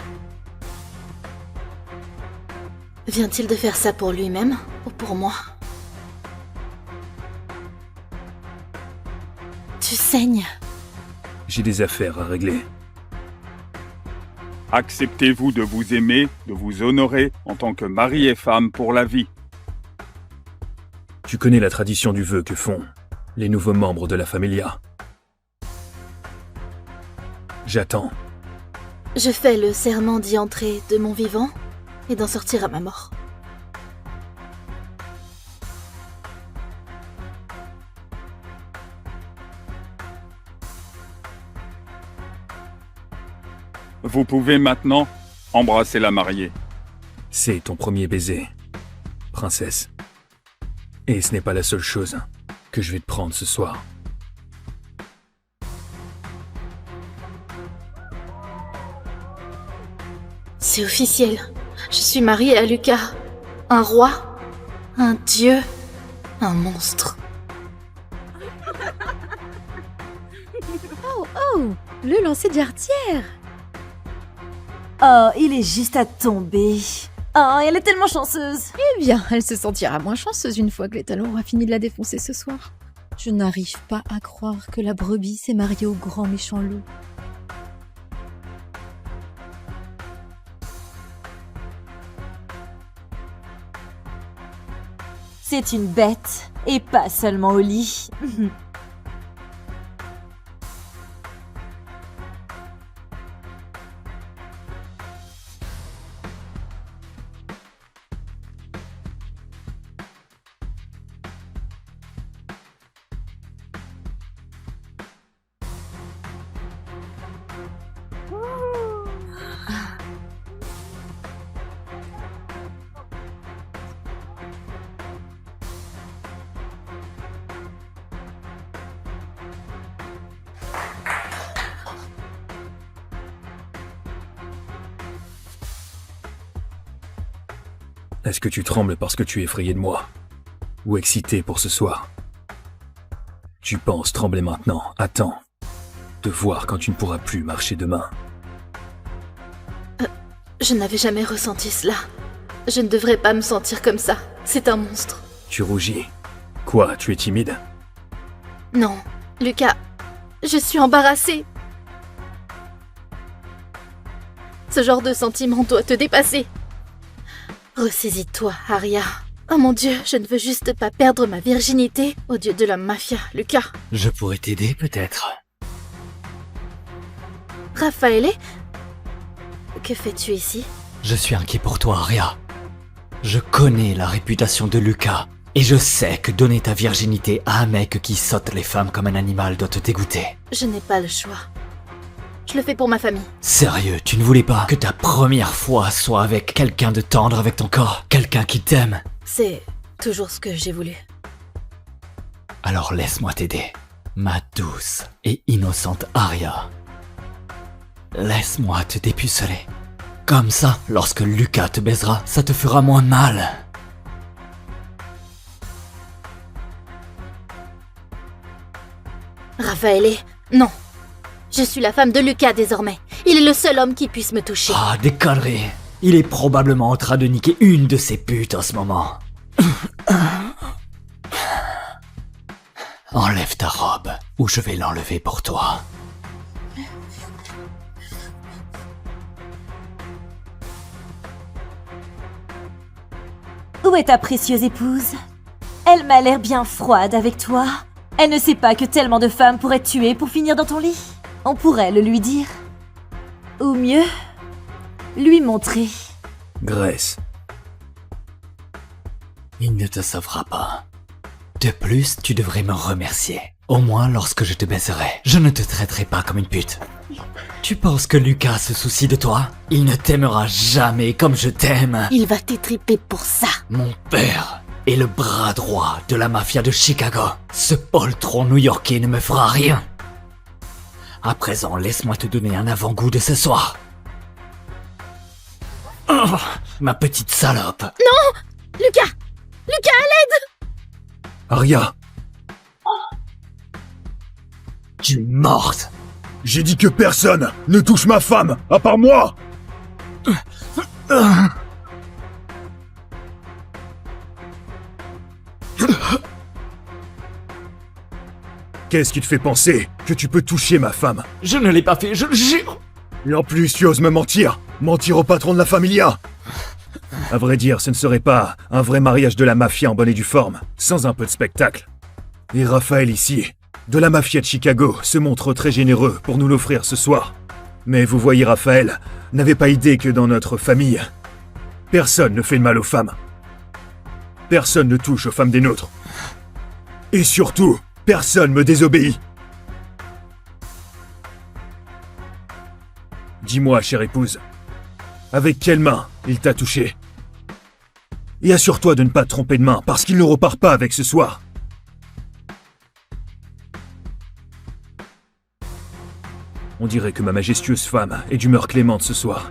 Vient-il de faire ça pour lui-même ou pour moi? Tu saignes. J'ai des affaires à régler. Acceptez-vous de vous aimer, de vous honorer en tant que mari et femme pour la vie. Tu connais la tradition du vœu que font les nouveaux membres de la familia. J'attends. Je fais le serment d'y entrer de mon vivant et d'en sortir à ma mort. Vous pouvez maintenant embrasser la mariée. C'est ton premier baiser, princesse. Et ce n'est pas la seule chose que je vais te prendre ce soir. C'est officiel. Je suis mariée à Lucas. Un roi, un dieu, un monstre. Oh, le lancer de jarretière. Oh, il est juste à tomber. Oh, elle est tellement chanceuse. Eh bien, elle se sentira moins chanceuse une fois que l'étalon aura fini de la défoncer ce soir. Je n'arrive pas à croire que la brebis s'est mariée au grand méchant loup. C'est une bête, et pas seulement au lit. Est-ce que tu trembles parce que tu es effrayé de moi? Ou excité pour ce soir? Tu penses trembler maintenant, attends. De voir quand tu ne pourras plus marcher demain. Je n'avais jamais ressenti cela. Je ne devrais pas me sentir comme ça. C'est un monstre. Tu rougis. Quoi, tu es timide? Non, Lucas, je suis embarrassée. Ce genre de sentiment doit te dépasser. Ressaisis-toi, Arya. Oh mon Dieu, je ne veux juste pas perdre ma virginité au dieu de la mafia, Lucas. Je pourrais t'aider peut-être. Raffaele, que fais-tu ici? Je suis inquiet pour toi, Arya. Je connais la réputation de Lucas. Et je sais que donner ta virginité à un mec qui saute les femmes comme un animal doit te dégoûter. Je n'ai pas le choix. Je le fais pour ma famille. Sérieux, tu ne voulais pas que ta première fois soit avec quelqu'un de tendre avec ton corps? Quelqu'un qui t'aime? C'est toujours ce que j'ai voulu. Alors laisse-moi t'aider, ma douce et innocente Arya. Laisse-moi te dépuceler. Comme ça, lorsque Lucas te baisera, ça te fera moins mal. Raffaele, non. Je suis la femme de Lucas désormais. Il est le seul homme qui puisse me toucher. Ah, des conneries. Il est probablement en train de niquer une de ses putes en ce moment. Enlève ta robe, ou je vais l'enlever pour toi. Où est ta précieuse épouse? Elle m'a l'air bien froide avec toi. Elle ne sait pas que tellement de femmes pourraient te tuer pour finir dans ton lit. On pourrait le lui dire. Ou mieux, lui montrer. Grace. Il ne te sauvera pas. De plus, tu devrais me remercier. Au moins lorsque je te baiserai. Je ne te traiterai pas comme une pute. Tu penses que Lucas se soucie de toi? Il ne t'aimera jamais comme je t'aime. Il va t'étriper pour ça. Mon père est le bras droit de la mafia de Chicago. Ce poltron new-yorkais ne me fera rien. À présent, laisse-moi te donner un avant-goût de ce soir. Oh, ma petite salope. Non! Lucas! Lucas, à l'aide! Arya! Tu es morte. J'ai dit que personne ne touche ma femme, à part moi! Qu'est-ce qui te fait penser que tu peux toucher ma femme? Je ne l'ai pas fait, je le jure. Et en plus, tu oses me mentir? Mentir au patron de la familia. À vrai dire, ce ne serait pas un vrai mariage de la mafia en bonne et due forme, sans un peu de spectacle. Et Raphaël ici, de la mafia de Chicago, se montre très généreux pour nous l'offrir ce soir. Mais vous voyez, Raphaël n'avait pas idée que dans notre famille, personne ne fait de mal aux femmes. Personne ne touche aux femmes des nôtres. Et surtout, personne me désobéit. Dis-moi, chère épouse, avec quelle main il t'a touché? Et assure-toi de ne pas te tromper de main, parce qu'il ne repart pas avec ce soir. On dirait que ma majestueuse femme est d'humeur clémente ce soir.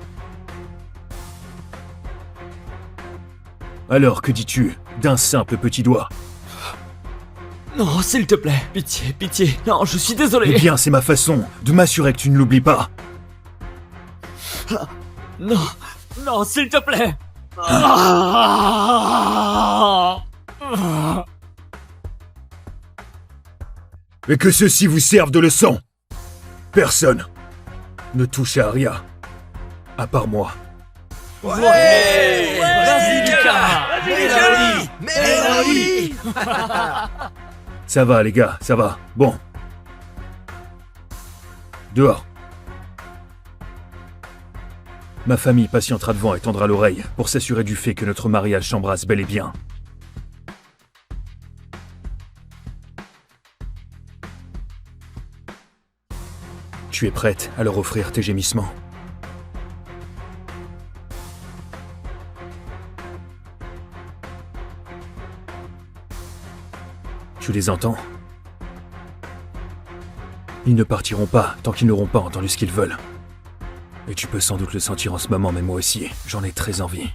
Alors, que dis-tu d'un simple petit doigt? Non, s'il te plaît, pitié, pitié. Non, je suis désolé. Eh bien, c'est ma façon de m'assurer que tu ne l'oublies pas. Non, non, s'il te plaît. Et que ceci vous serve de leçon. Personne ne touche à Aria, à part moi. Ouais, vas-y, Lucas. Mélanie. Ça va, les gars, ça va. Bon. Dehors. Ma famille patientera devant et tendra l'oreille pour s'assurer du fait que notre mariage s'embrasse bel et bien. Tu es prête à leur offrir tes gémissements? Tu les entends? Ils ne partiront pas tant qu'ils n'auront pas entendu ce qu'ils veulent. Et tu peux sans doute le sentir en ce moment, mais moi aussi, j'en ai très envie.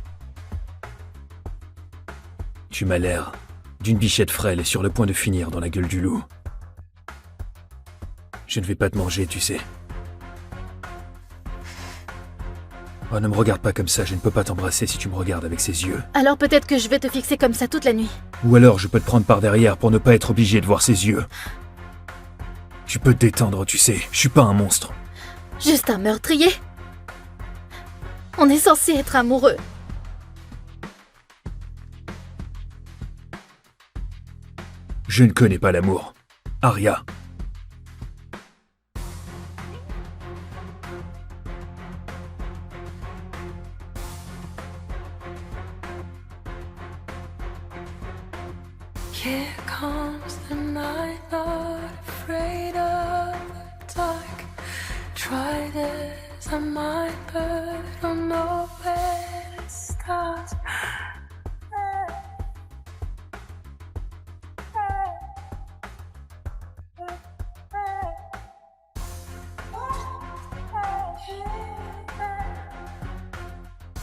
Tu m'as l'air d'une bichette frêle et sur le point de finir dans la gueule du loup. Je ne vais pas te manger, tu sais. Oh, ne me regarde pas comme ça, je ne peux pas t'embrasser si tu me regardes avec ces yeux. Alors peut-être que je vais te fixer comme ça toute la nuit. Ou alors je peux te prendre par derrière pour ne pas être obligé de voir ses yeux. Tu peux te détendre, tu sais, je suis pas un monstre. Juste un meurtrier. On est censé être amoureux. Je ne connais pas l'amour. Aria. Here comes the night, not afraid of the dark. Tried as I might, but don't know where to start.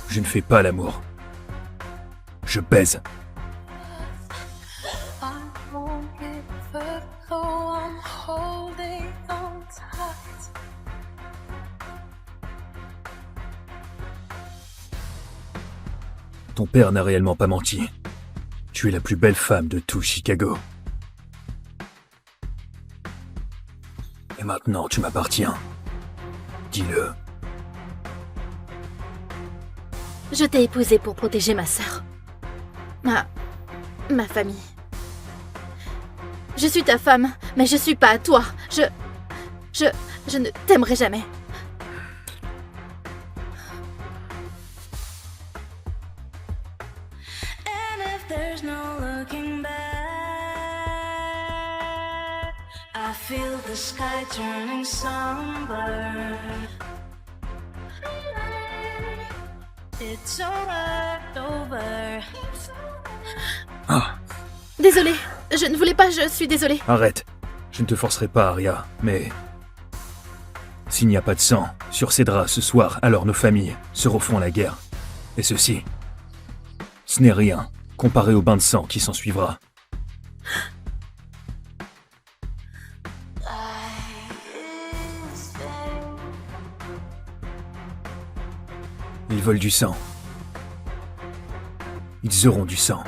Je ne fais pas l'amour. Je baise. I won't give up, though I'm holding on tight. Ton père n'a réellement pas menti. Tu es la plus belle femme de tout Chicago. Et maintenant, tu m'appartiens. Dis-le. Je t'ai épousée pour protéger ma sœur. Ma famille. Je suis ta femme, mais je suis pas à toi. Je ne t'aimerai jamais. And if there's no looking back, I feel the sky turning somber. It's over. Ah, Désolée, je ne voulais pas, je suis désolée. arrête. Je ne te forcerai pas, Aria, mais... S'il n'y a pas de sang sur ces draps ce soir, alors nos familles se refont la guerre. Et ceci, ce n'est rien comparé au bain de sang qui s'ensuivra. Ils veulent du sang. Ils auront du sang.